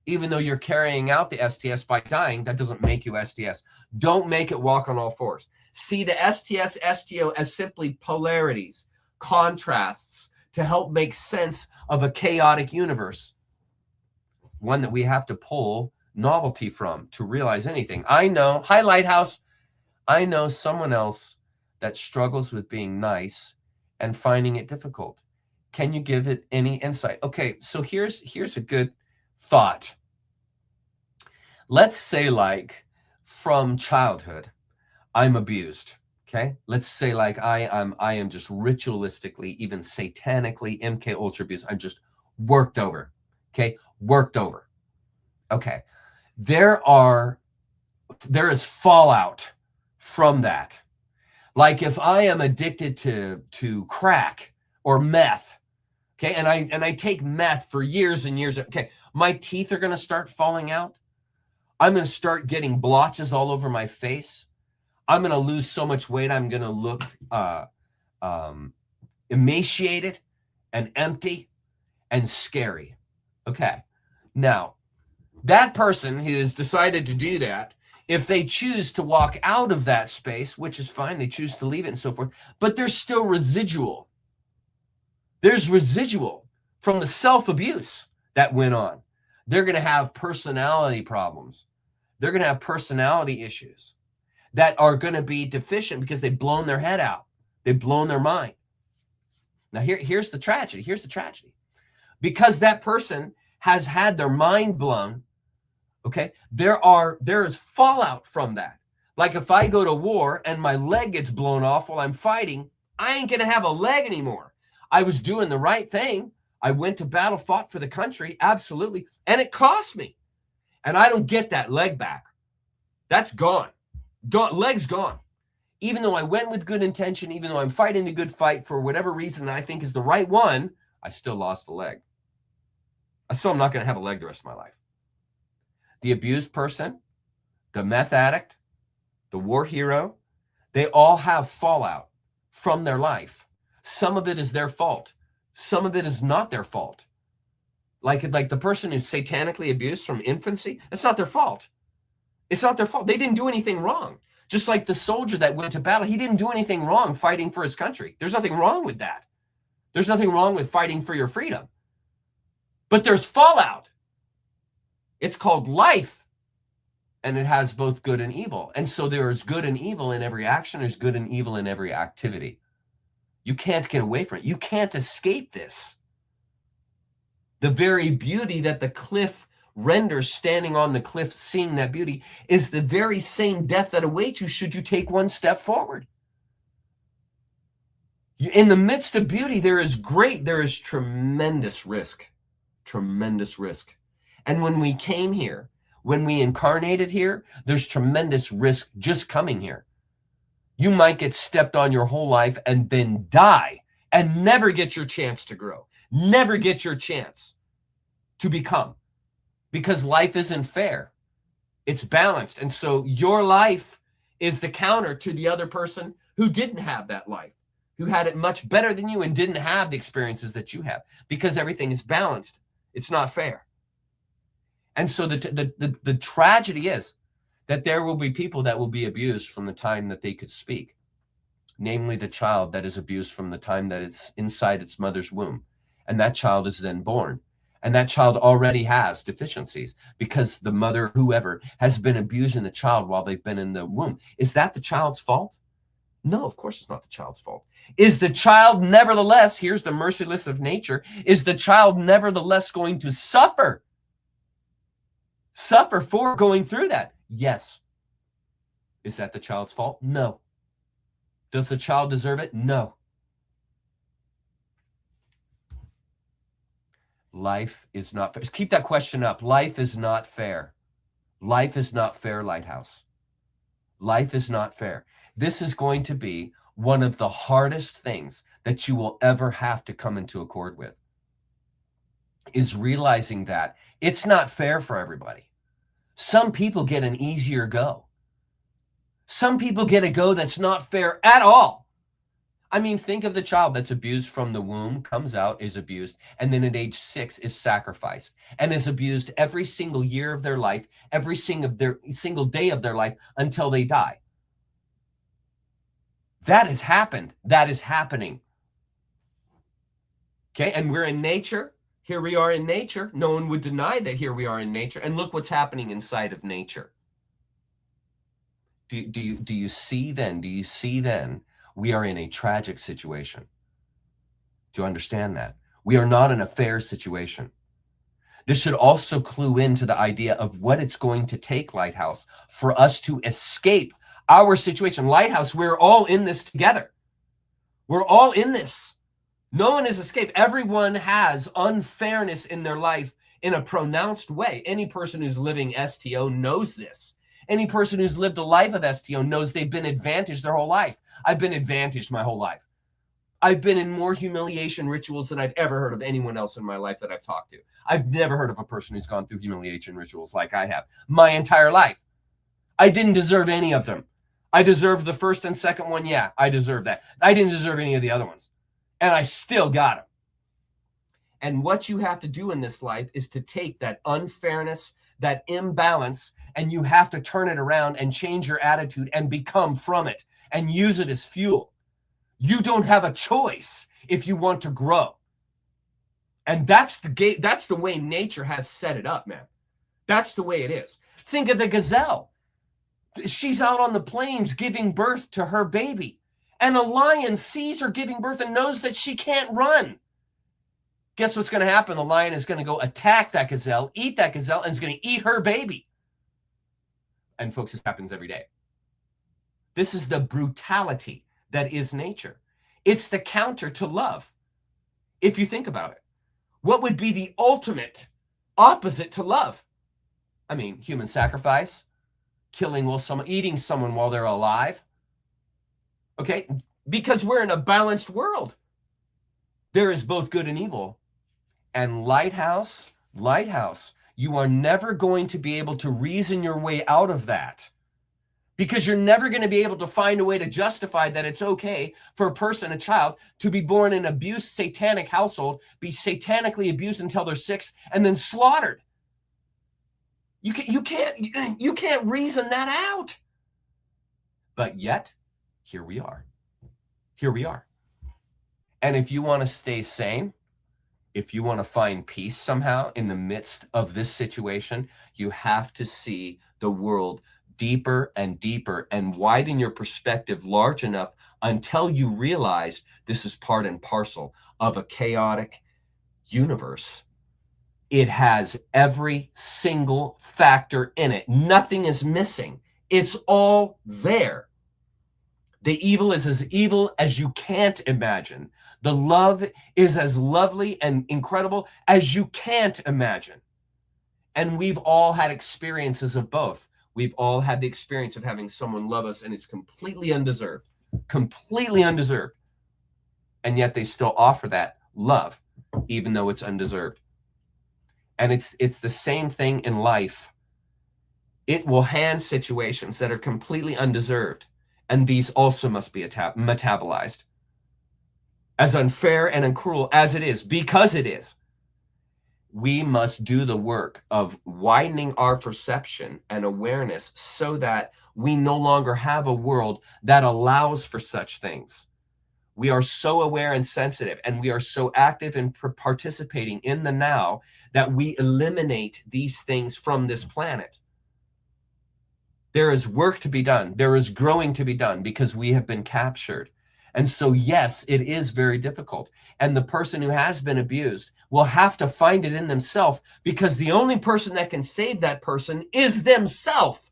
Even though you're carrying out the STS by dying, that doesn't make you STS. Don't make it walk on all fours. See the STS, STO as simply polarities, contrasts, to help make sense of a chaotic universe. One that we have to pull novelty from to realize anything. I know, hi Lighthouse, I know someone else that struggles with being nice and finding it difficult. Can you give it any insight? Okay, so here's a good thought. Let's say like from childhood, I'm abused. Okay, let's say like I am just ritualistically, even satanically, MK Ultra abused. I'm just worked over. Okay, worked over. Okay, there is fallout from that. Like if I am addicted to crack or meth, okay, and I take meth for years and years, okay, my teeth are going to start falling out. I'm going to start getting blotches all over my face. I'm going to lose so much weight. I'm going to look emaciated and empty and scary. Okay, now that person who has decided to do that, if they choose to walk out of that space, which is fine, they choose to leave it and so forth, but there's still residual. There's residual from the self-abuse that went on. They're going to have personality problems. They're going to have personality issues that are going to be deficient because they've blown their head out. They've blown their mind. Now, here's the tragedy. Here's the tragedy. Because that person has had their mind blown, okay, there is fallout from that. Like if I go to war and my leg gets blown off while I'm fighting, I ain't going to have a leg anymore. I was doing the right thing. I went to battle, fought for the country, absolutely, and it cost me. And I don't get that leg back. That's gone. Leg's gone. Even though I went with good intention, even though I'm fighting the good fight for whatever reason that I think is the right one, I still lost the leg. So I'm not going to have a leg the rest of my life. The abused person, the meth addict, the war hero, they all have fallout from their life. Some of it is their fault. Some of it is not their fault. Like the person who's satanically abused from infancy, it's not their fault. It's not their fault. They didn't do anything wrong. Just like the soldier that went to battle, he didn't do anything wrong fighting for his country. There's nothing wrong with that. There's nothing wrong with fighting for your freedom. But there's fallout. It's called life. And it has both good and evil. And so there is good and evil in every action. There's good and evil in every activity. You can't get away from it. You can't escape this. The very beauty that the cliff renders, standing on the cliff, seeing that beauty, is the very same death that awaits you should you take one step forward. In the midst of beauty, there is tremendous risk. Tremendous risk. And when we came here, when we incarnated here, there's tremendous risk just coming here. You might get stepped on your whole life and then die and never get your chance to grow, never get your chance to become, because life isn't fair. It's balanced. And so your life is the counter to the other person who didn't have that life, who had it much better than you and didn't have the experiences that you have, because everything is balanced. It's not fair. And so the tragedy is that there will be people that will be abused from the time that they could speak, namely the child that is abused from the time that it's inside its mother's womb. And that child is then born. And that child already has deficiencies because the mother, whoever, has been abusing the child while they've been in the womb. Is that the child's fault? No, of course it's not the child's fault. Is the child nevertheless, here's the merciless of nature, is the child nevertheless going to suffer? Suffer for going through that? Yes. Is that the child's fault? No. Does the child deserve it? No. Life is not fair. Keep that question up. Life is not fair. Life is not fair, Lighthouse. Life is not fair. This is going to be one of the hardest things that you will ever have to come into accord with, is realizing that it's not fair for everybody. Some people get an easier go. Some people get a go that's not fair at all. I mean, think of the child that's abused from the womb, comes out, is abused, and then at age 6 is sacrificed and is abused every single year of their life, every single day of their life until they die. That has happened. That is happening. Okay, and we're in nature. Here we are in nature. No one would deny that here we are in nature. And look what's happening inside of nature. Do you see then? Do you see then? We are in a tragic situation. Do you understand that? We are not in a fair situation. This should also clue into the idea of what it's going to take, Lighthouse, for us to escape our situation. Lighthouse, we're all in this together. We're all in this. No one has escaped. Everyone has unfairness in their life in a pronounced way. Any person who's living STO knows this. Any person who's lived a life of STO knows they've been advantaged their whole life. I've been advantaged my whole life. I've been in more humiliation rituals than I've ever heard of anyone else in my life that I've talked to. I've never heard of a person who's gone through humiliation rituals like I have my entire life. I didn't deserve any of them. I deserved the first and second one. Yeah, I deserve that. I didn't deserve any of the other ones. And I still got them. And what you have to do in this life is to take that unfairness, that imbalance, and you have to turn it around and change your attitude and become from it and use it as fuel. You don't have a choice if you want to grow. And that's the way nature has set it up, man. That's the way it is. Think of the gazelle. She's out on the plains giving birth to her baby. And a lion sees her giving birth and knows that she can't run. Guess what's going to happen? The lion is going to go attack that gazelle, eat that gazelle, and is going to eat her baby. And folks, this happens every day. This is the brutality that is nature. It's the counter to love. If you think about it, what would be the ultimate opposite to love? I mean, human sacrifice, eating someone while they're alive. Okay, because we're in a balanced world. There is both good and evil. And lighthouse, you are never going to be able to reason your way out of that. Because you're never going to be able to find a way to justify that it's okay for a person, a child, to be born in an abused satanic household, be satanically abused until they're 6, and then slaughtered. You can't reason that out. But yet, here we are. Here we are. And if you want to stay sane, if you want to find peace somehow in the midst of this situation, you have to see the world deeper and deeper and widen your perspective large enough until you realize this is part and parcel of a chaotic universe. It has every single factor in it. Nothing is missing. It's all there. The evil is as evil as you can't imagine. The love is as lovely and incredible as you can't imagine. And we've all had experiences of both. We've all had the experience of having someone love us and it's completely undeserved. Completely undeserved. And yet they still offer that love, even though it's undeserved. And it's the same thing in life. It will hand situations that are completely undeserved. And these also must be metabolized. As unfair and cruel as it is, because it is, we must do the work of widening our perception and awareness so that we no longer have a world that allows for such things. We are so aware and sensitive, and we are so active in participating in the now that we eliminate these things from this planet. There is work to be done. There is growing to be done because we have been captured. And so, yes, it is very difficult. And the person who has been abused will have to find it in themselves because the only person that can save that person is themselves.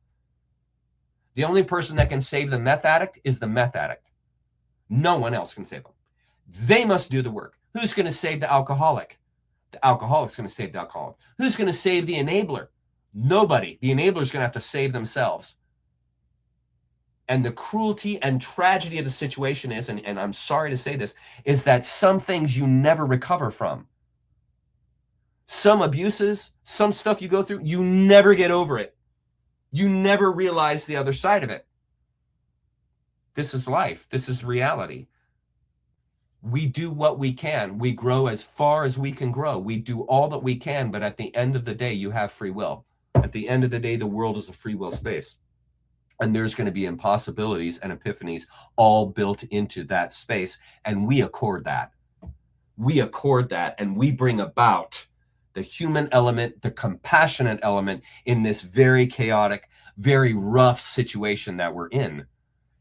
The only person that can save the meth addict is the meth addict. No one else can save them. They must do the work. Who's going to save the alcoholic? The alcoholic's going to save the alcoholic. Who's going to save the enabler? Nobody. The enabler's going to have to save themselves. And the cruelty and tragedy of the situation is, and I'm sorry to say this, is that some things you never recover from. Some abuses, some stuff you go through, you never get over it. You never realize the other side of it. This is life. This is reality. We do what we can. We grow as far as we can grow. We do all that we can, but at the end of the day, you have free will. At the end of the day, the world is a free will space. And there's going to be impossibilities and epiphanies all built into that space. And we accord that. We accord that, and we bring about the human element, the compassionate element in this very chaotic, very rough situation that we're in.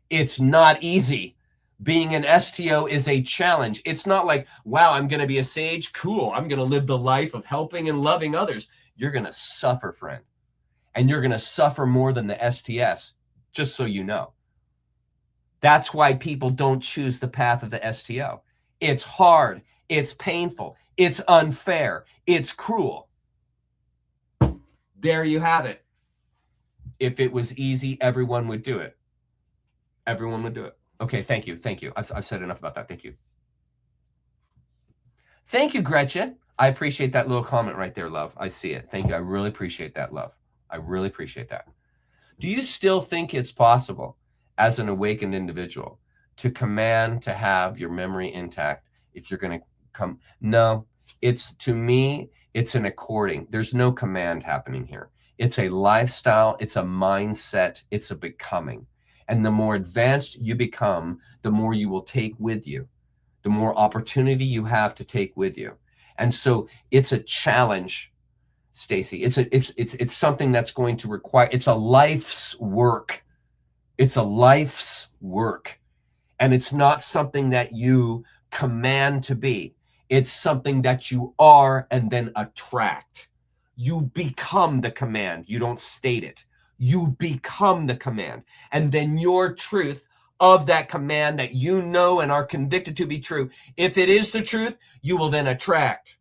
It's not easy. Being an STO is a challenge. It's not like, wow, I'm going to be a sage. Cool. I'm going to live the life of helping and loving others. You're going to suffer, friend. And you're going to suffer more than the STS, just so you know. That's why people don't choose the path of the STO. It's hard. It's painful. It's unfair. It's cruel. There you have it. If it was easy, everyone would do it. Everyone would do it. Okay, thank you. Thank you. I've said enough about that. Thank you. Thank you, Gretchen. I appreciate that little comment right there, love. I see it. Thank you. I really appreciate that, love. I really appreciate that. Do you still think it's possible as an awakened individual to command to have your memory intact if you're going to come? No, it's, to me, it's an according. There's no command happening here. It's a lifestyle. It's a mindset. It's a becoming. And the more advanced you become, the more you will take with you, the more opportunity you have to take with you. And so it's a challenge, Stacy. It's something that's going to require, it's a life's work. It's a life's work. And it's not something that you command to be. It's something that you are and then attract. You become the command. You don't state it. You become the command. And then your truth of that command that you know and are convicted to be true, if it is the truth, you will then attract.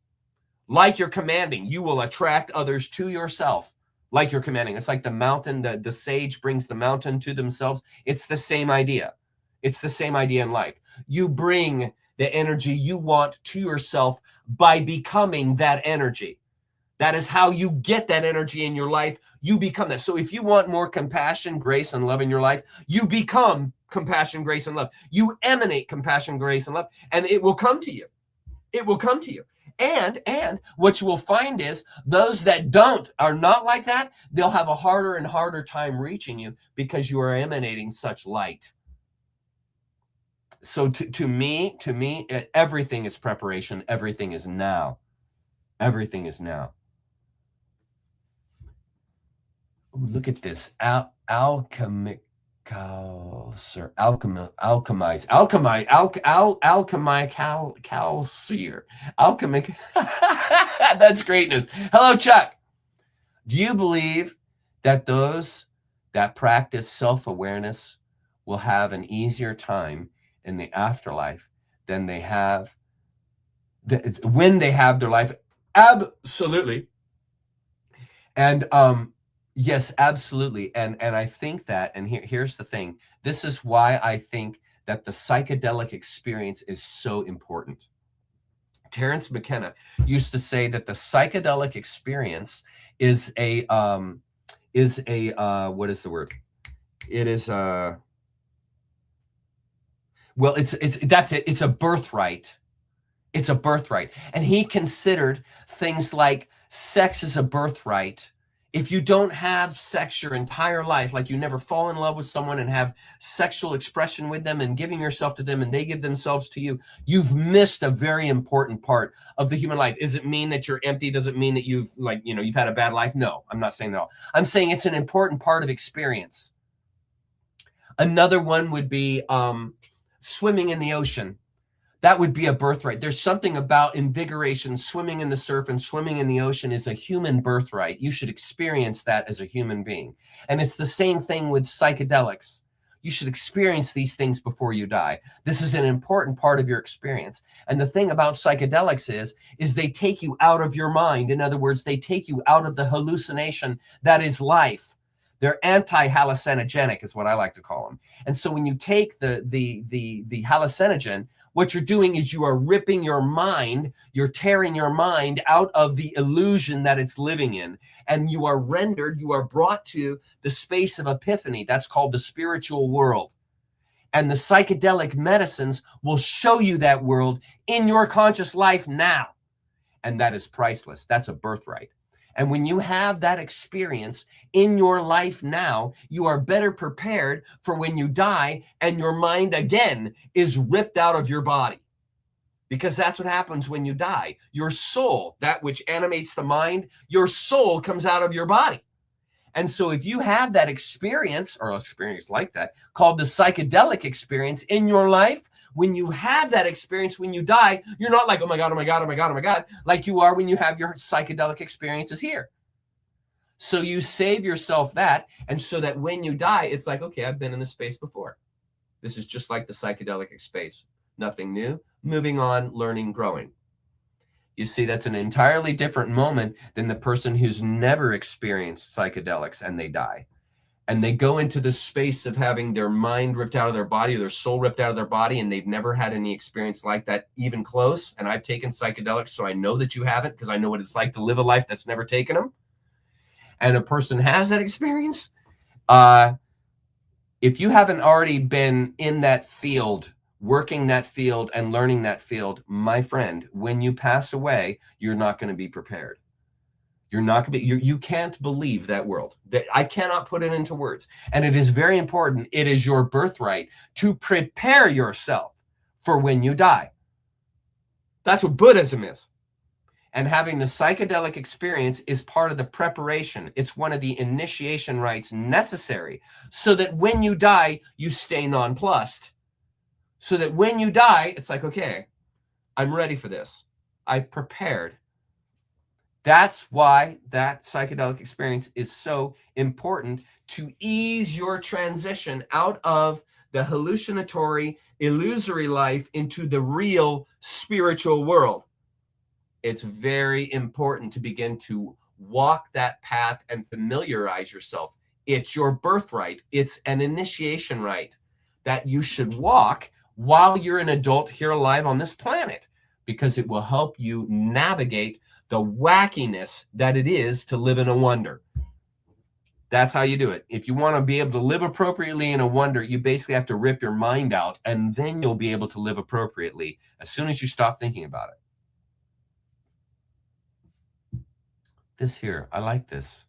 Like you're commanding, you will attract others to yourself. Like you're commanding. It's like the mountain, the sage brings the mountain to themselves. It's the same idea. It's the same idea in life. You bring the energy you want to yourself by becoming that energy. That is how you get that energy in your life. You become that. So if you want more compassion, grace, and love in your life, you become compassion, grace, and love. You emanate compassion, grace, and love, and it will come to you. It will come to you. And what you will find is those that are not like that, they'll have a harder and harder time reaching you because you are emanating such light. So to me, everything is preparation. Everything is now. Everything is now. Ooh, look at this. Alchemize. That's greatness. Hello, Chuck. Do you believe that those that practice self-awareness will have an easier time in the afterlife than they have when they have their life? Absolutely. And yes, absolutely. And I think that, and here's the thing, this is why I think that the psychedelic experience is so important. Terence McKenna used to say that the psychedelic experience is a what is the word? It is well, that's it. It's a birthright. It's a birthright. And he considered things like sex as a birthright. If you don't have sex your entire life, like you never fall in love with someone and have sexual expression with them and giving yourself to them and they give themselves to you, you've missed a very important part of the human life. Does it mean that you're empty? Does it mean that you've had a bad life? No, I'm not saying that at all. I'm saying it's an important part of experience. Another one would be swimming in the ocean. That would be a birthright. There's something about invigoration. Swimming in the surf and swimming in the ocean is a human birthright. You should experience that as a human being. And it's the same thing with psychedelics. You should experience these things before you die. This is an important part of your experience. And the thing about psychedelics is they take you out of your mind. In other words, they take you out of the hallucination that is life. They're anti-hallucinogenic is what I like to call them. And so when you take the hallucinogen, what you're doing is you are ripping your mind, you're tearing your mind out of the illusion that it's living in. And you are brought to the space of epiphany. That's called the spiritual world. And the psychedelic medicines will show you that world in your conscious life now. And that is priceless. That's a birthright. And when you have that experience in your life now, you are better prepared for when you die and your mind again is ripped out of your body. Because that's what happens when you die. Your soul, that which animates the mind, your soul comes out of your body. And so if you have that experience or experience like that called the psychedelic experience in your life, when you have that experience when you die, you're not like, oh my God, oh my God, oh my God, oh my God, like you are when you have your psychedelic experiences here. So you save yourself that. And so that when you die, it's like, okay, I've been in this space before. This is just like the psychedelic space. Nothing new, moving on, learning, growing. You see, that's an entirely different moment than the person who's never experienced psychedelics and they die. And they go into the space of having their mind ripped out of their body, or their soul ripped out of their body, and they've never had any experience like that, even close. And I've taken psychedelics, so I know that you haven't, because I know what it's like to live a life that's never taken them. And a person has that experience. If you haven't already been in that field, working that field and learning that field, my friend, when you pass away, you're not going to be prepared. You're not going to be, you can't believe that world. I cannot put it into words. And it is very important. It is your birthright to prepare yourself for when you die. That's what Buddhism is. And having the psychedelic experience is part of the preparation. It's one of the initiation rites necessary so that when you die, you stay nonplussed. So that when you die, it's like, okay, I'm ready for this. I've prepared. That's why that psychedelic experience is so important, to ease your transition out of the hallucinatory, illusory life into the real spiritual world. It's very important to begin to walk that path and familiarize yourself. It's your birthright. It's an initiation rite that you should walk while you're an adult here alive on this planet, because it will help you navigate the wackiness that it is to live in a wonder. That's how you do it. If you want to be able to live appropriately in a wonder, you basically have to rip your mind out, and then you'll be able to live appropriately as soon as you stop thinking about it. This here, I like this.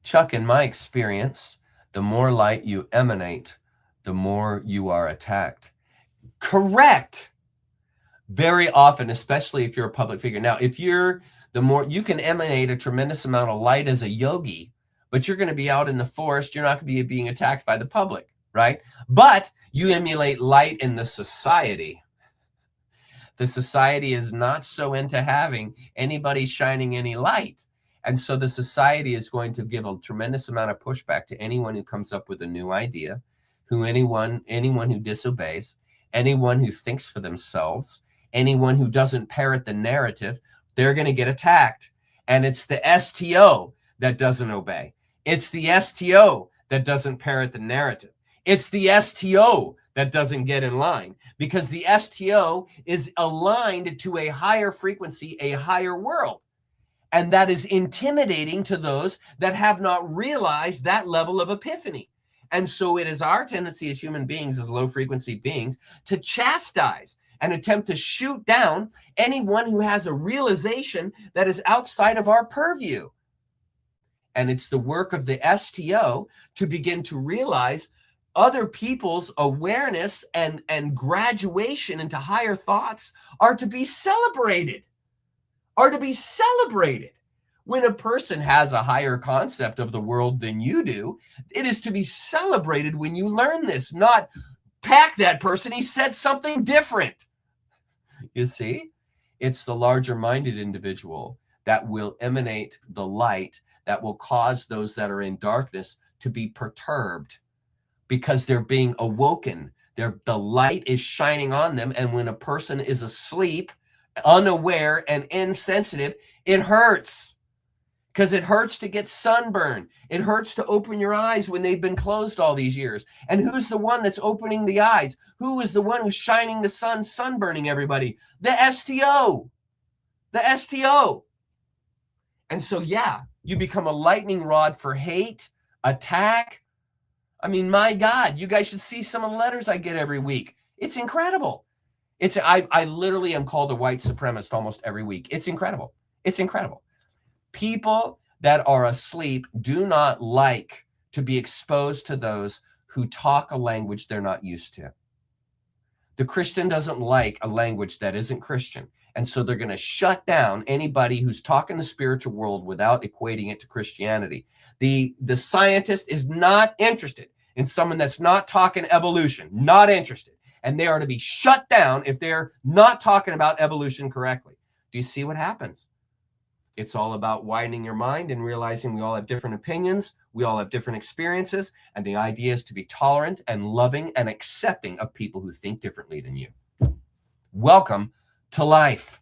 Chuck, in my experience, the more light you emanate, the more you are attacked. Correct. Very often, especially if you're a public figure. Now, if you're, the more you can emanate a tremendous amount of light as a yogi, but you're going to be out in the forest, you're not going to be being attacked by the public, right? But you emulate light in the society. The society is not so into having anybody shining any light. And so the society is going to give a tremendous amount of pushback to anyone who comes up with a new idea, anyone who disobeys, anyone who thinks for themselves, anyone who doesn't parrot the narrative. They're going to get attacked. And it's the STO that doesn't obey. It's the STO that doesn't parrot the narrative. It's the STO that doesn't get in line, because the STO is aligned to a higher frequency, a higher world. And that is intimidating to those that have not realized that level of epiphany. And so it is our tendency as human beings, as low frequency beings, to chastise and attempt to shoot down anyone who has a realization that is outside of our purview. And it's the work of the STO to begin to realize other people's awareness and graduation into higher thoughts are to be celebrated. When a person has a higher concept of the world than you do, it is to be celebrated when you learn this, not attack that person. He said something different. You see, it's the larger minded individual that will emanate the light that will cause those that are in darkness to be perturbed, because they're being awoken. The light is shining on them. And when a person is asleep, unaware and insensitive, it hurts, because it hurts to get sunburned. It hurts to open your eyes when they've been closed all these years. And who's the one that's opening the eyes? Who is the one who's shining the sun, sunburning everybody? The STO. The STO. And so, yeah, you become a lightning rod for hate, attack. I mean, my God, you guys should see some of the letters I get every week. It's incredible. I literally am called a white supremacist almost every week. It's incredible. It's incredible. People that are asleep do not like to be exposed to those who talk a language they're not used to. The Christian doesn't like a language that isn't Christian. And so they're going to shut down anybody who's talking the spiritual world without equating it to Christianity. The scientist is not interested in someone that's not talking evolution, not interested. And they are to be shut down if they're not talking about evolution correctly. Do you see what happens? It's all about widening your mind and realizing we all have different opinions, we all have different experiences, and the idea is to be tolerant and loving and accepting of people who think differently than you. Welcome to life.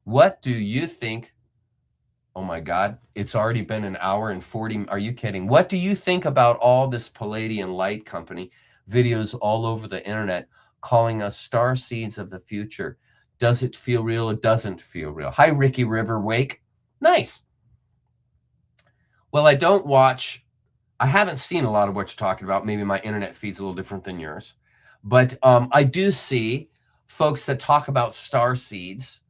What do you think? Oh my God, it's already been an hour and 40. Are you kidding? What do you think about all this Palladian Light Company videos all over the internet calling us star seeds of the future? Does it feel real? It doesn't feel real. Hi, Ricky River Wake. Nice. Well, I haven't seen a lot of what you're talking about. Maybe my internet feed's a little different than yours. But I do see folks that talk about star seeds.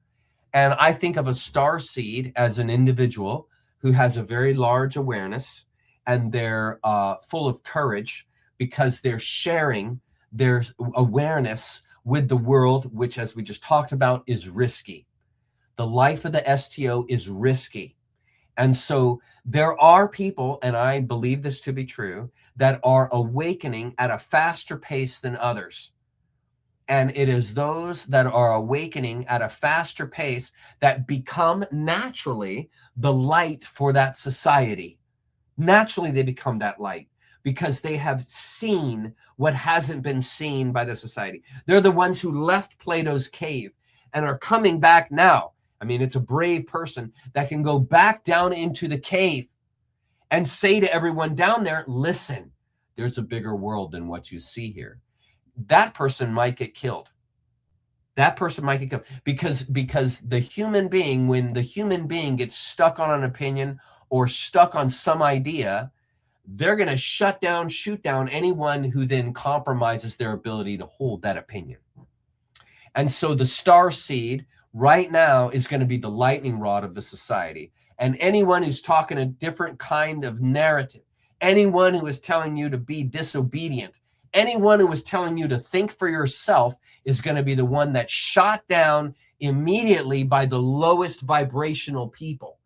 And I think of a star seed as an individual who has a very large awareness, and they're full of courage because they're sharing their awareness with the world, which, as we just talked about, is risky. The life of the STO is risky. And so there are people, and I believe this to be true, that are awakening at a faster pace than others. And it is those that are awakening at a faster pace that become naturally the light for that society. Naturally, they become that light because they have seen what hasn't been seen by the society. They're the ones who left Plato's cave and are coming back now. I mean, it's a brave person that can go back down into the cave and say to everyone down there, listen, there's a bigger world than what you see here. That person might get killed. That person might get killed because the human being, when the human being gets stuck on an opinion or stuck on some idea, they're going to shut down, shoot down anyone who then compromises their ability to hold that opinion. And so the star seed right now is going to be the lightning rod of the society. And anyone who's talking a different kind of narrative, anyone who is telling you to be disobedient, anyone who is telling you to think for yourself is going to be the one that's shot down immediately by the lowest vibrational people.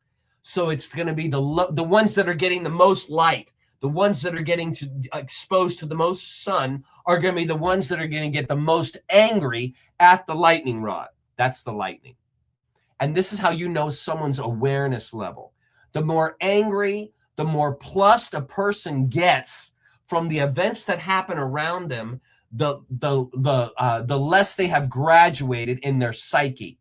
So it's going to be the ones that are getting the most light, the ones that are getting exposed to the most sun are going to be the ones that are going to get the most angry at the lightning rod. That's the lightning. And this is how you know someone's awareness level. The more angry, the more plussed a person gets from the events that happen around them, the less they have graduated in their psyche.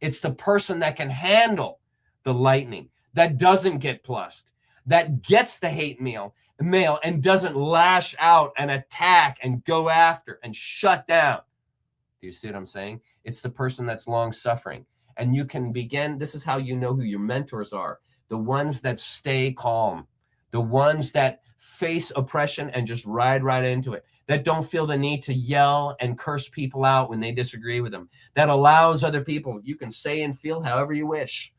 It's the person that can handle the lightning, that doesn't get plussed, that gets the hate mail and doesn't lash out and attack and go after and shut down. Do you see what I'm saying? It's the person that's long suffering. And you can begin, this is how you know who your mentors are. The ones that stay calm, the ones that face oppression and just ride right into it, that don't feel the need to yell and curse people out when they disagree with them, that allows other people, you can say and feel however you wish.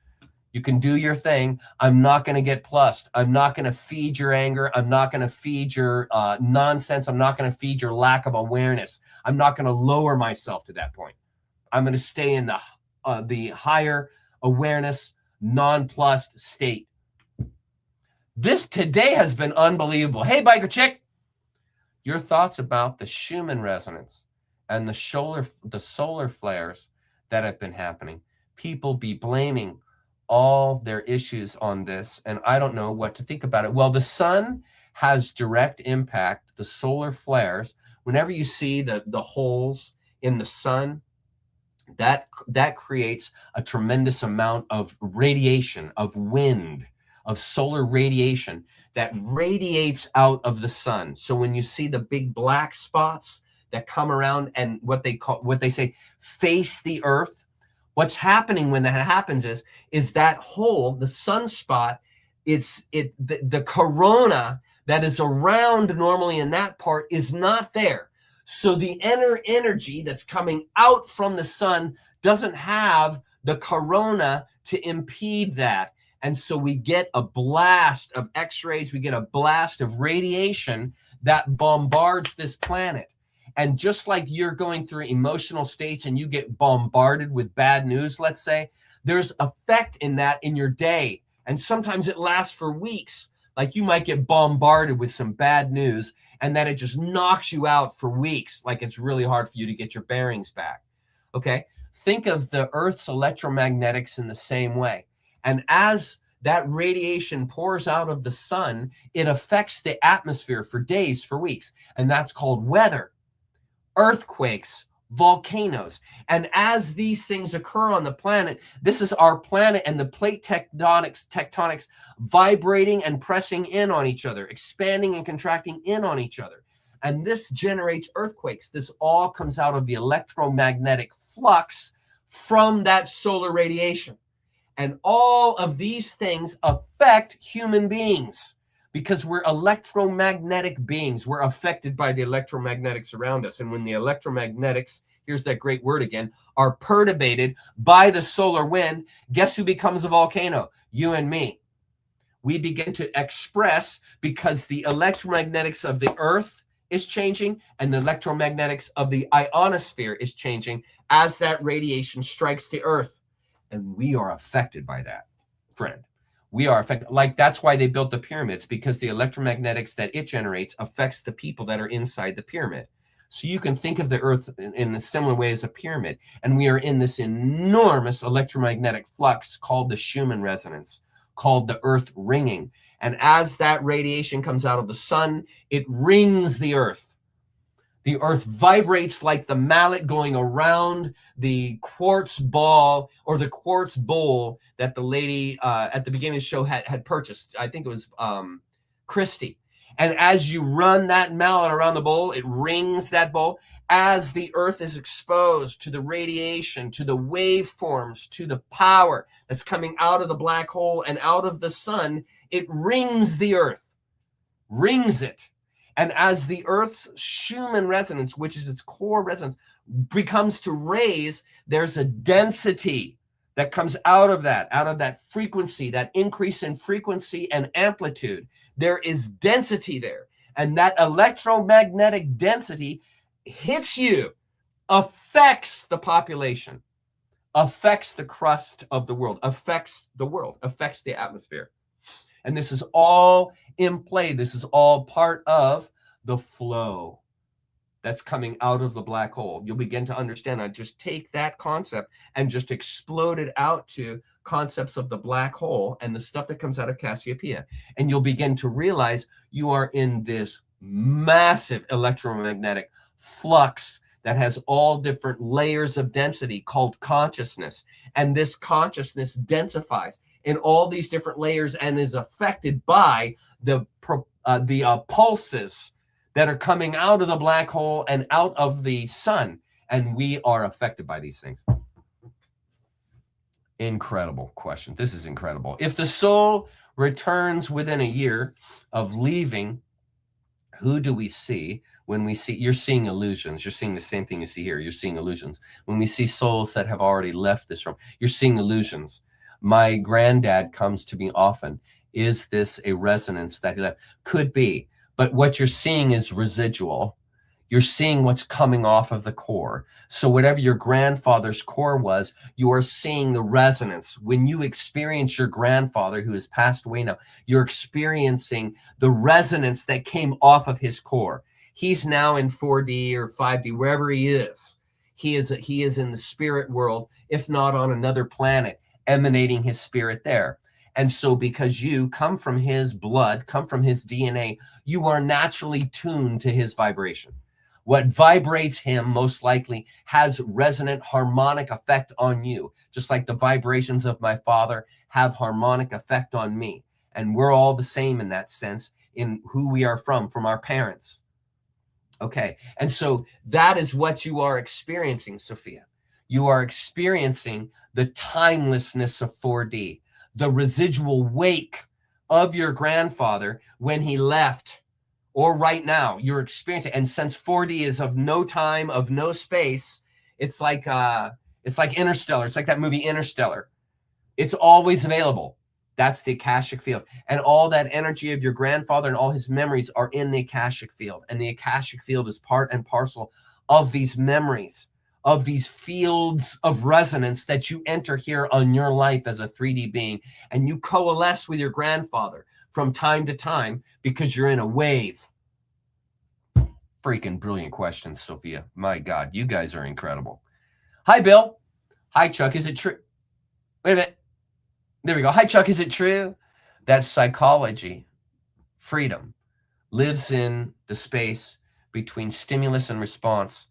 You can do your thing. I'm not going to get plussed. I'm not going to feed your anger. I'm not going to feed your nonsense. I'm not going to feed your lack of awareness. I'm not going to lower myself to that point. I'm going to stay in the higher awareness, non-plussed state. This today has been unbelievable. Hey, Biker Chick, your thoughts about the Schumann resonance and the solar flares that have been happening. People be blaming all their issues on this, and I don't know what to think about it. Well, the sun has direct impact, the solar flares. Whenever you see the holes in the sun, that creates a tremendous amount of radiation, of wind, of solar radiation that radiates out of the sun. So when you see the big black spots that come around and what they say face the earth, what's happening when that happens is that hole, the sunspot, the corona that is around normally in that part is not there. So the inner energy that's coming out from the sun doesn't have the corona to impede that. And so we get a blast of X-rays, we get a blast of radiation that bombards this planet. And just like you're going through emotional states and you get bombarded with bad news, let's say, there's effect in that in your day. And sometimes it lasts for weeks. Like you might get bombarded with some bad news and then it just knocks you out for weeks. Like it's really hard for you to get your bearings back. Okay. Think of the Earth's electromagnetics in the same way. And as that radiation pours out of the sun, it affects the atmosphere for days, for weeks. And that's called weather, earthquakes, volcanoes. And as these things occur on the planet, this is our planet and the plate tectonics vibrating and pressing in on each other, expanding and contracting in on each other. And this generates earthquakes. This all comes out of the electromagnetic flux from that solar radiation. And all of these things affect human beings because we're electromagnetic beings. We're affected by the electromagnetics around us. And when the electromagnetics, here's that great word again, are perturbated by the solar wind, guess who becomes a volcano? You and me. We begin to express because the electromagnetics of the earth is changing and the electromagnetics of the ionosphere is changing as that radiation strikes the earth. And we are affected by that, friend. We are affected. Like, that's why they built the pyramids, because the electromagnetics that it generates affects the people that are inside the pyramid. So you can think of the earth in a similar way as a pyramid. And we are in this enormous electromagnetic flux called the Schumann resonance, called the earth ringing. And as that radiation comes out of the sun, it rings the earth. The earth vibrates like the mallet going around the quartz ball or the quartz bowl that the lady at the beginning of the show had purchased. I think it was Christy. And as you run that mallet around the bowl, it rings that bowl. As the earth is exposed to the radiation, to the waveforms, to the power that's coming out of the black hole and out of the sun, it rings the earth, rings it. And as the Earth's Schumann resonance, which is its core resonance, becomes to raise, there's a density that comes out of that frequency, that increase in frequency and amplitude. There is density there. And that electromagnetic density hits you, affects the population, affects the crust of the world, affects the atmosphere. And this is all in play. This is all part of the flow that's coming out of the black hole. You'll begin to understand. I just take that concept and just explode it out to concepts of the black hole and the stuff that comes out of Cassiopeia. And you'll begin to realize you are in this massive electromagnetic flux that has all different layers of density called consciousness. And this consciousness densifies in all these different layers and is affected by the pulses that are coming out of the black hole and out of the sun. And we are affected by these things. Incredible question. This is incredible. If the soul returns within a year of leaving, who do we see when we see? You're seeing illusions. You're seeing the same thing you see here. You're seeing illusions. When we see souls that have already left this room, you're seeing illusions. My granddad comes to me often. Is this a resonance that he left? Could be. But what you're seeing is residual. You're seeing what's coming off of the core. So whatever your grandfather's core was, you are seeing the resonance. When you experience your grandfather who has passed away now, you're experiencing the resonance that came off of his core. He's now in 4D or 5D, wherever he is. He is in the spirit world, if not on another planet, emanating his spirit there. And so because you come from his blood, come from his DNA, you are naturally tuned to his vibration. What vibrates him most likely has resonant harmonic effect on you, just like the vibrations of my father have harmonic effect on me. And we're all the same in that sense in who we are from our parents. Okay, and so that is what you are experiencing, Sophia. You are experiencing the timelessness of 4D, the residual wake of your grandfather when he left, or right now you're experiencing. And since 4D is of no time, of no space, it's like Interstellar. It's like that movie Interstellar. It's always available. That's the Akashic field. And all that energy of your grandfather and all his memories are in the Akashic field. And the Akashic field is part and parcel of these memories, of these fields of resonance that you enter here on your life as a 3D being. And you coalesce with your grandfather from time to time because you're in a wave. Freaking brilliant question, Sophia. My God, you guys are incredible. Hi, Bill. Hi, Chuck. Is it true? Wait a minute. There we go. Hi, Chuck. Is it true that psychology, freedom, lives in the space between stimulus and response,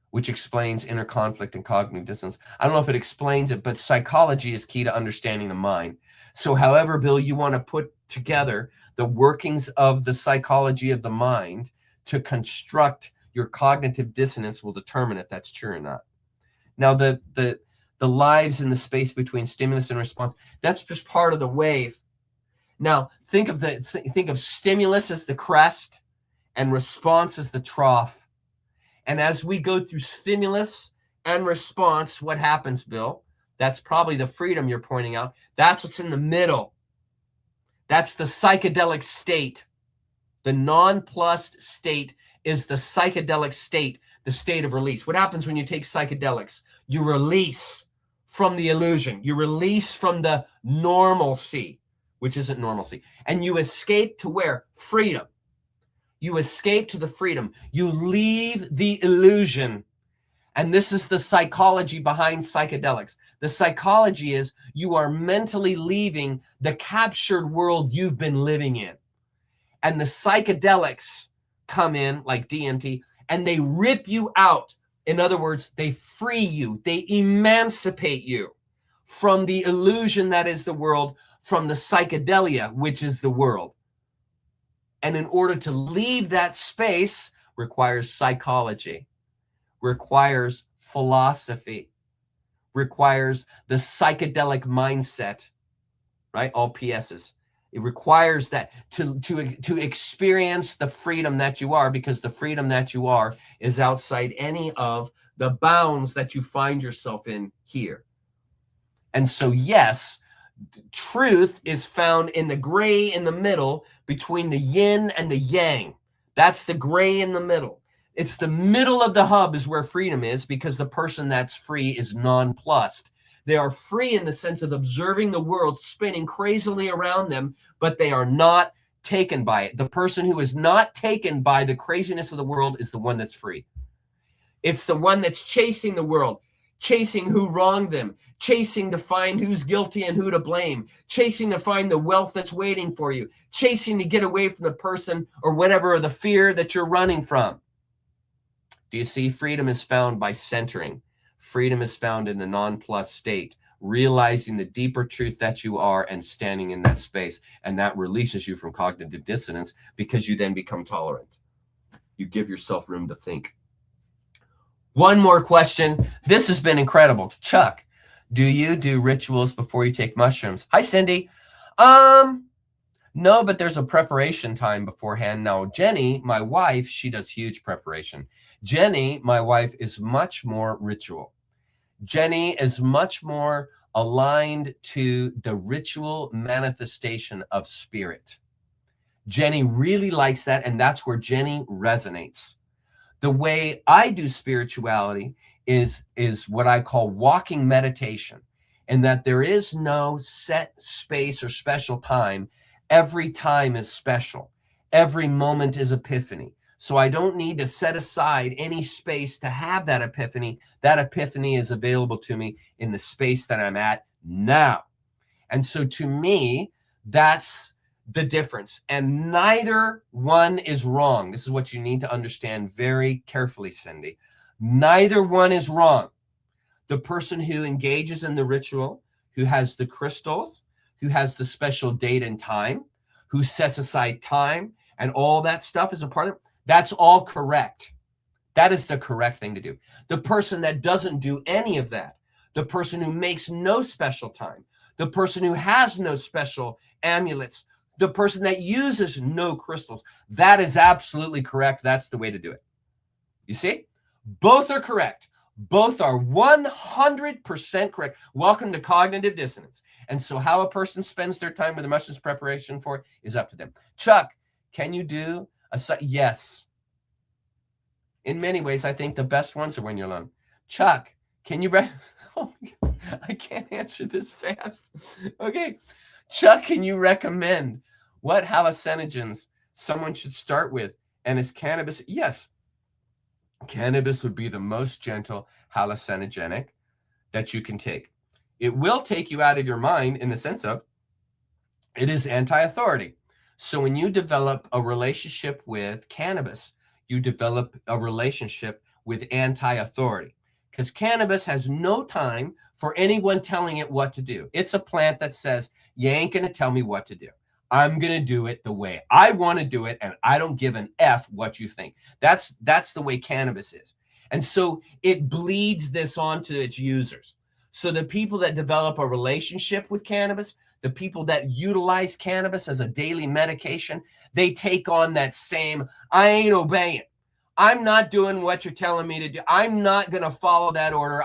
which explains inner conflict and cognitive dissonance? I don't know if it explains it, but psychology is key to understanding the mind. So however, Bill, you want to put together the workings of the psychology of the mind to construct your cognitive dissonance will determine if that's true or not. Now, the lives in the space between stimulus and response, that's just part of the wave. Now, think of stimulus as the crest and response as the trough. And as we go through stimulus and response, what happens, Bill? That's probably the freedom you're pointing out. That's what's in the middle. That's the psychedelic state. The nonplussed state is the psychedelic state, the state of release. What happens when you take psychedelics? You release from the illusion. You release from the normalcy, which isn't normalcy. And you escape to where? Freedom. You escape to the freedom. You leave the illusion. And this is the psychology behind psychedelics. The psychology is you are mentally leaving the captured world you've been living in. And the psychedelics come in like DMT and they rip you out. In other words, they free you. They emancipate you from the illusion that is the world, from the psychedelia, which is the world. And in order to leave that space requires psychology, requires philosophy, requires the psychedelic mindset, right? All PSs. It requires that to experience the freedom that you are, because the freedom that you are is outside any of the bounds that you find yourself in here. And so, yes, truth is found in the gray in the middle between the yin and the yang. That's the gray in the middle. It's the middle of the hub is where freedom is, because the person that's free is nonplussed. They are free in the sense of observing the world spinning crazily around them, but they are not taken by it. The person who is not taken by the craziness of the world is the one that's free. It's the one that's chasing the world, chasing who wronged them, chasing to find who's guilty and who to blame, chasing to find the wealth that's waiting for you, chasing to get away from the person or whatever, or the fear that you're running from. Do you see? Freedom is found by centering. Freedom is found in the nonplussed state, realizing the deeper truth that you are and standing in that space. And that releases you from cognitive dissonance, because you then become tolerant. You give yourself room to think. One more question. This has been incredible. Chuck, do you do rituals before you take mushrooms? Hi, Cindy. No, but there's a preparation time beforehand. Now, Jenny, my wife, she does huge preparation. Jenny, my wife, is much more ritual. Jenny is much more aligned to the ritual manifestation of spirit. Jenny really likes that, and that's where Jenny resonates. The way I do spirituality is what I call walking meditation, and that there is no set space or special time. Every time is special. Every moment is epiphany. So I don't need to set aside any space to have that epiphany. That epiphany is available to me in the space that I'm at now. And so to me, that's the difference. And neither one is wrong. This is what you need to understand very carefully, Cindy. Neither one is wrong. The person who engages in the ritual, who has the crystals, who has the special date and time, who sets aside time, and all that stuff is a part of it, that's all correct. That is the correct thing to do. The person that doesn't do any of that, the person who makes no special time, the person who has no special amulets, the person that uses no crystals, that is absolutely correct. That's the way to do it. You see? Both are correct. Both are 100% correct. Welcome to cognitive dissonance. And so how a person spends their time with the mushrooms preparation for it is up to them. Chuck, can you do yes. In many ways, I think the best ones are when you're alone. Chuck, can you oh, I can't answer this fast. Okay. Chuck, can you recommend what hallucinogens someone should start with? And is cannabis? Yes. Cannabis would be the most gentle hallucinogenic that you can take. It will take you out of your mind in the sense of it is anti-authority. So when you develop a relationship with cannabis, you develop a relationship with anti-authority, because cannabis has no time for anyone telling it what to do. It's a plant that says, you ain't going to tell me what to do. I'm going to do it the way I want to do it, and I don't give an F what you think. That's the way cannabis is. And so it bleeds this on to its users. So the people that develop a relationship with cannabis, the people that utilize cannabis as a daily medication, they take on that same, I ain't obeying. I'm not doing what you're telling me to do. I'm not going to follow that order.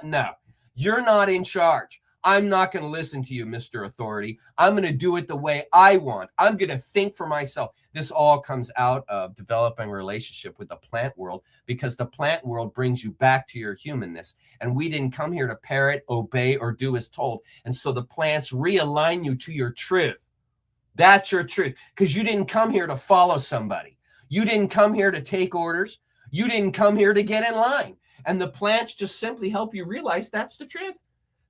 No. You're not in charge. I'm not going to listen to you, Mr. Authority. I'm going to do it the way I want. I'm going to think for myself. This all comes out of developing a relationship with the plant world, because the plant world brings you back to your humanness. And we didn't come here to parrot, obey, or do as told. And so the plants realign you to your truth. That's your truth, because you didn't come here to follow somebody. You didn't come here to take orders. You didn't come here to get in line. And the plants just simply help you realize that's the truth.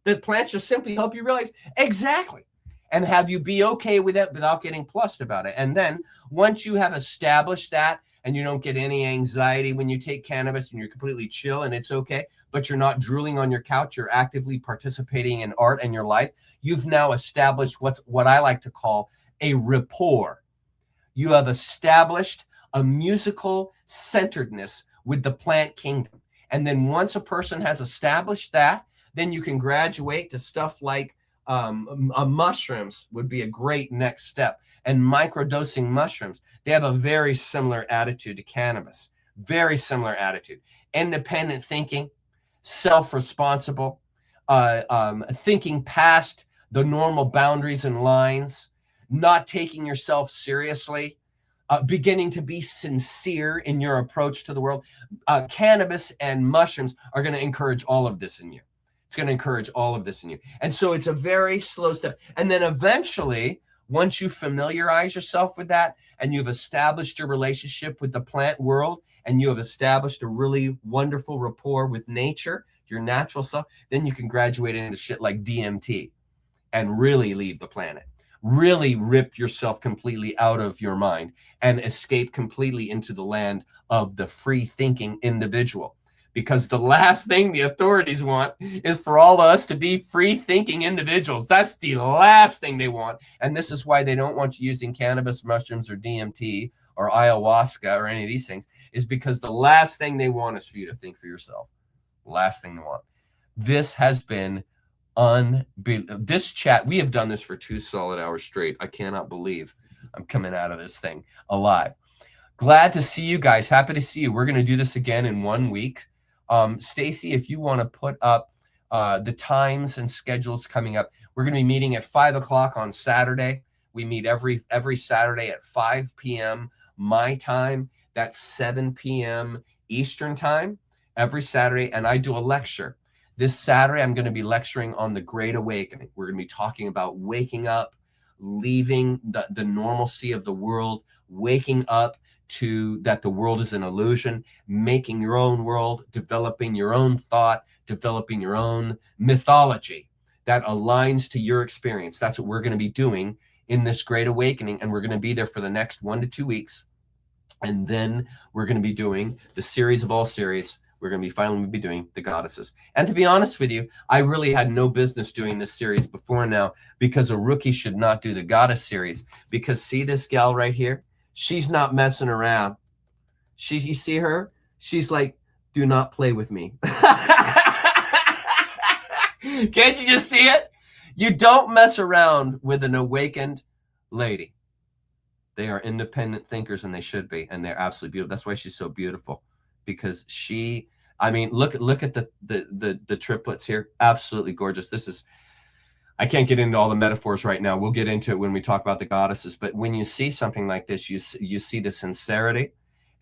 The plants just simply help you realize exactly, and have you be okay with it without getting plussed about it. And then once you have established that, and you don't get any anxiety when you take cannabis, and you're completely chill and it's okay, but you're not drooling on your couch, you're actively participating in art and your life, you've now established what I like to call a rapport. You have established a musical centeredness with the plant kingdom. And then once a person has established that, then you can graduate to stuff like mushrooms would be a great next step. And microdosing mushrooms, they have a very similar attitude to cannabis. Very similar attitude. Independent thinking, self-responsible, thinking past the normal boundaries and lines, not taking yourself seriously, beginning to be sincere in your approach to the world. Cannabis and mushrooms are going to encourage all of this in you. It's going to encourage all of this in you. And so it's a very slow step. And then eventually, once you familiarize yourself with that, and you've established your relationship with the plant world, and you have established a really wonderful rapport with nature, your natural self, then you can graduate into shit like DMT and really leave the planet. Really rip yourself completely out of your mind and escape completely into the land of the free thinking individual. Because the last thing the authorities want is for all of us to be free thinking individuals. That's the last thing they want. And this is why they don't want you using cannabis, mushrooms, or DMT or ayahuasca or any of these things, is because the last thing they want is for you to think for yourself. Last thing they want. This has been this chat, we have done this for 2 solid hours straight. I cannot believe I'm coming out of this thing alive. Glad to see you guys. Happy to see you. We're going to do this again in 1 week. Stacy, if you want to put up the times and schedules coming up, we're going to be meeting at 5 o'clock on Saturday. We meet every Saturday at 5 p.m. my time. That's 7 p.m. Eastern time every Saturday. And I do a lecture. This Saturday, I'm going to be lecturing on the Great Awakening. We're going to be talking about waking up, leaving the normalcy of the world, waking up to that the world is an illusion, making your own world, developing your own thought, developing your own mythology that aligns to your experience. That's what we're going to be doing in this Great Awakening. And we're going to be there for the next 1 to 2 weeks. And then we're going to be doing the series of all series. We're going to be finally be doing the goddesses. And to be honest with you, I really had no business doing this series before now, because a rookie should not do the goddess series. Because see this gal right here? She's not messing around. You see her? She's like, do not play with me. Can't you just see it? You don't mess around with an awakened lady. They are independent thinkers, and they should be, and they're absolutely beautiful. That's why she's so beautiful, because I mean, look at the triplets here. Absolutely gorgeous. I can't get into all the metaphors right now. We'll get into it when we talk about the goddesses. But when you see something like this, you see the sincerity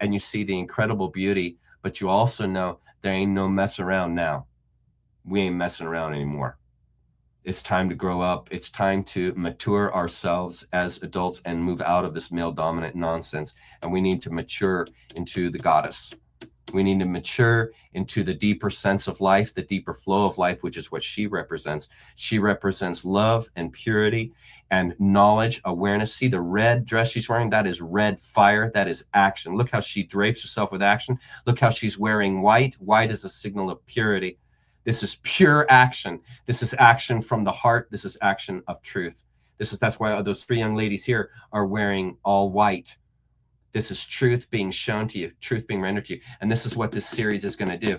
and you see the incredible beauty, but you also know there ain't no mess around now. We ain't messing around anymore. It's time to grow up. It's time to mature ourselves as adults and move out of this male dominant nonsense. And we need to mature into the goddess. We need to mature into the deeper sense of life, the deeper flow of life, which is what she represents. She represents love and purity and knowledge, awareness. See the red dress she's wearing? That is red fire. That is action. Look how she drapes herself with action. Look how she's wearing white. White is a signal of purity. This is pure action. This is action from the heart. This is action of truth. That's why those 3 young ladies here are wearing all white. This is truth being shown to you, truth being rendered to you. And this is what this series is going to do.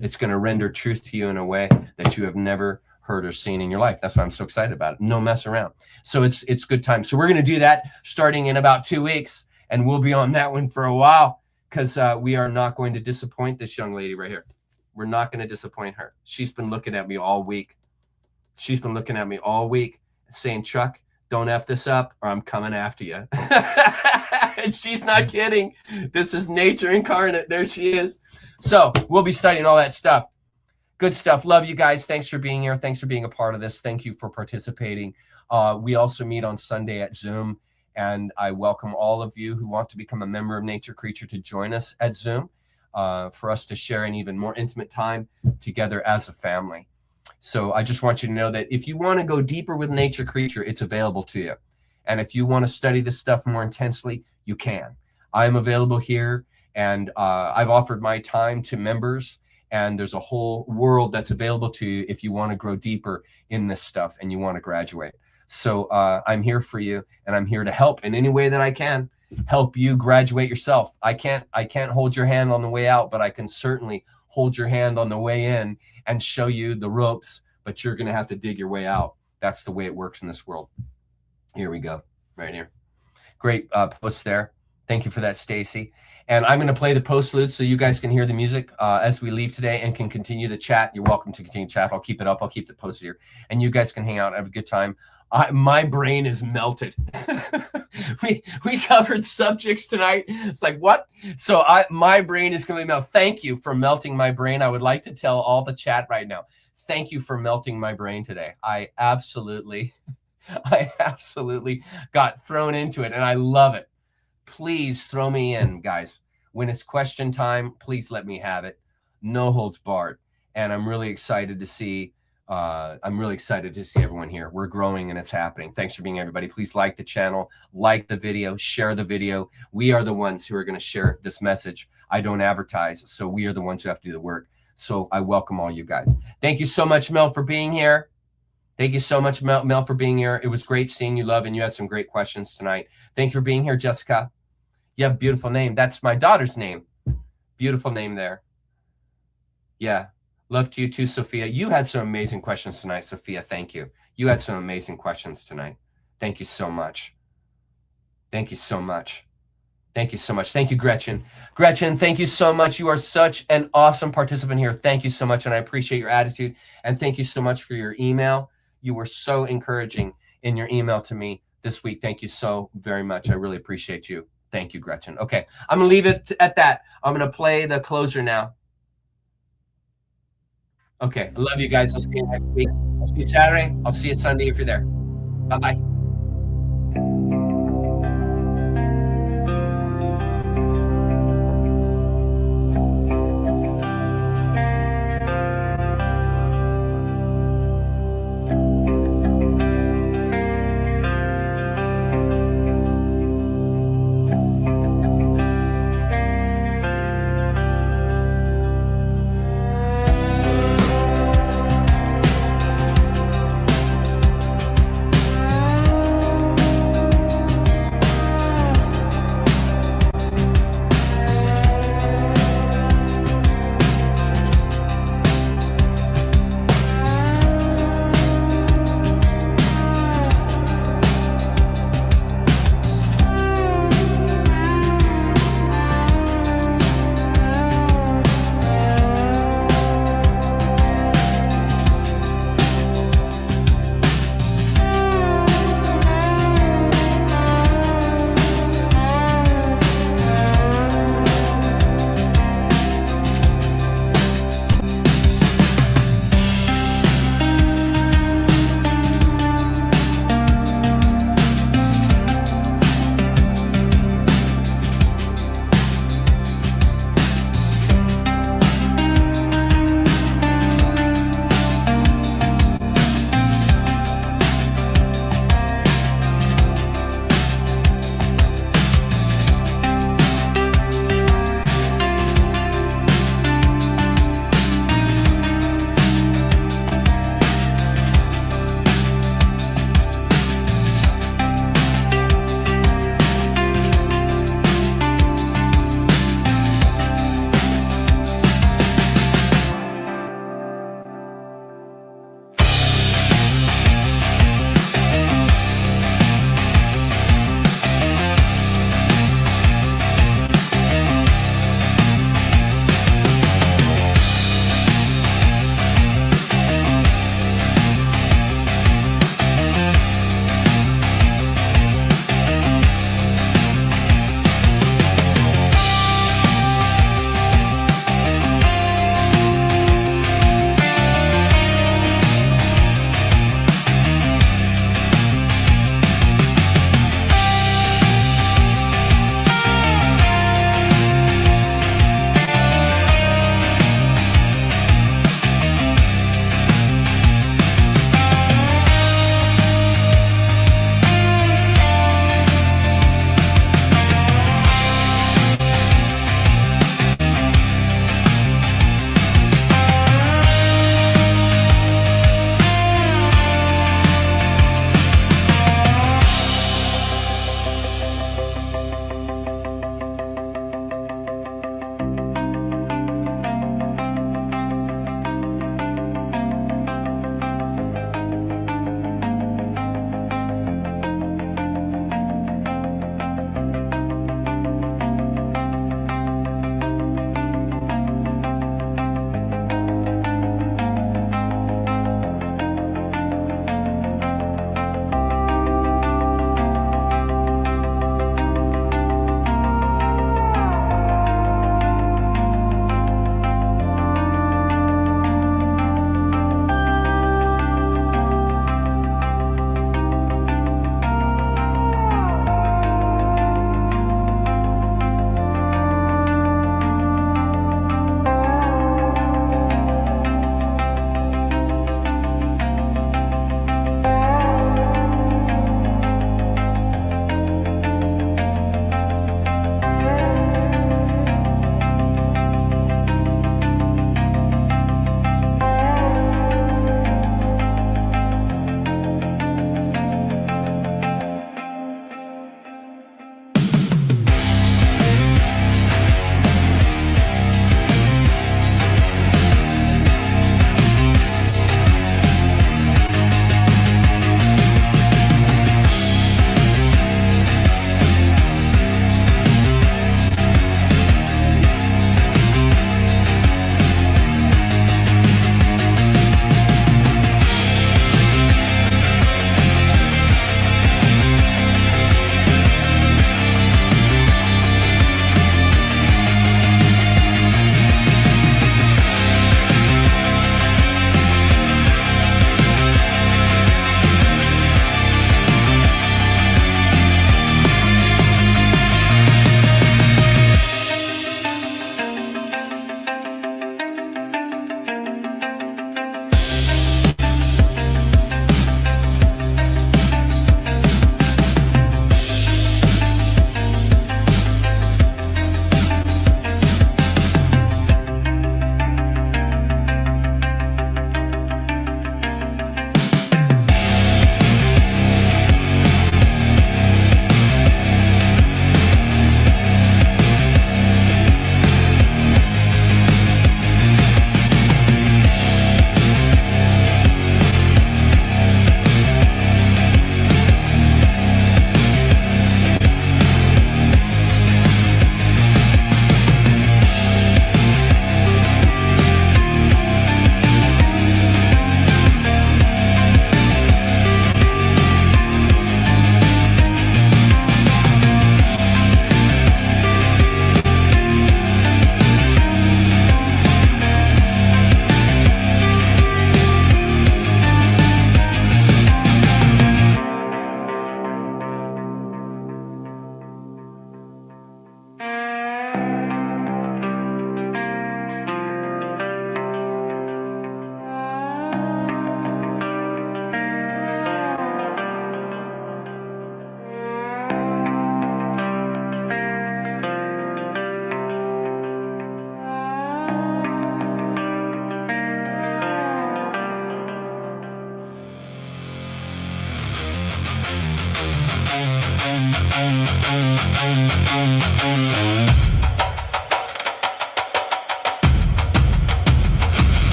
It's going to render truth to you in a way that you have never heard or seen in your life. That's why I'm so excited about it. No mess around. So it's good time. So we're going to do that starting in about 2 weeks, and we'll be on that one for a while, because we are not going to disappoint this young lady right here. We're not going to disappoint her. She's been looking at me all week. She's been looking at me all week saying, Chuck, don't F this up or I'm coming after you. And she's not kidding. This is nature incarnate. There she is. So we'll be studying all that stuff. Good stuff. Love you guys. Thanks for being here. Thanks for being a part of this. Thank you for participating. We also meet on Sunday at Zoom, and I welcome all of you who want to become a member of Nature Creature to join us at Zoom for us to share an even more intimate time together as a family. So I just want you to know that if you want to go deeper with Nature Creature, it's available to you. And if you want to study this stuff more intensely, you can. I am available here, and I've offered my time to members, and there's a whole world that's available to you if you want to grow deeper in this stuff and you want to graduate. So I'm here for you, and I'm here to help in any way that I can help you graduate yourself. I can't hold your hand on the way out, but I can certainly hold your hand on the way in and show you the ropes, but you're going to have to dig your way out. That's the way it works in this world. Here we go, right here. Great post there. Thank you for that, Stacy. And I'm going to play the postlude so you guys can hear the music as we leave today and can continue the chat. You're welcome to continue to chat. I'll keep it up. I'll keep the post here. And you guys can hang out, have a good time. My brain is melted. we covered subjects tonight. It's like, what? So my brain is going to melt. Thank you for melting my brain. I would like to tell all the chat right now, thank you for melting my brain today. I absolutely got thrown into it, and I love it. Please throw me in, guys. When it's question time, please let me have it. No holds barred. And I'm really excited to see everyone here. We're growing and it's happening. Thanks for being everybody. Please like the channel, like the video, share the video. We are the ones who are going to share this message. I don't advertise, so we are the ones who have to do the work. So I welcome all you guys. Thank you so much, Mel, for being here. Thank you so much, Mel, for being here. It was great seeing you, love, and you had some great questions tonight. Thank you for being here, Jessica. You have a beautiful name. That's my daughter's name. Beautiful name there. Yeah. Love to you too, Sophia. You had some amazing questions tonight, Sophia. Thank you. You had some amazing questions tonight. Thank you so much. Thank you so much. Thank you so much. Thank you, Gretchen. Gretchen, thank you so much. You are such an awesome participant here. Thank you so much, and I appreciate your attitude. And thank you so much for your email. You were so encouraging in your email to me this week. Thank you so very much. I really appreciate you. Thank you, Gretchen. Okay, I'm going to leave it at that. I'm going to play the closer now. Okay, I love you guys. I'll see you next week. I'll see you Saturday. I'll see you Sunday if you're there. Bye-bye.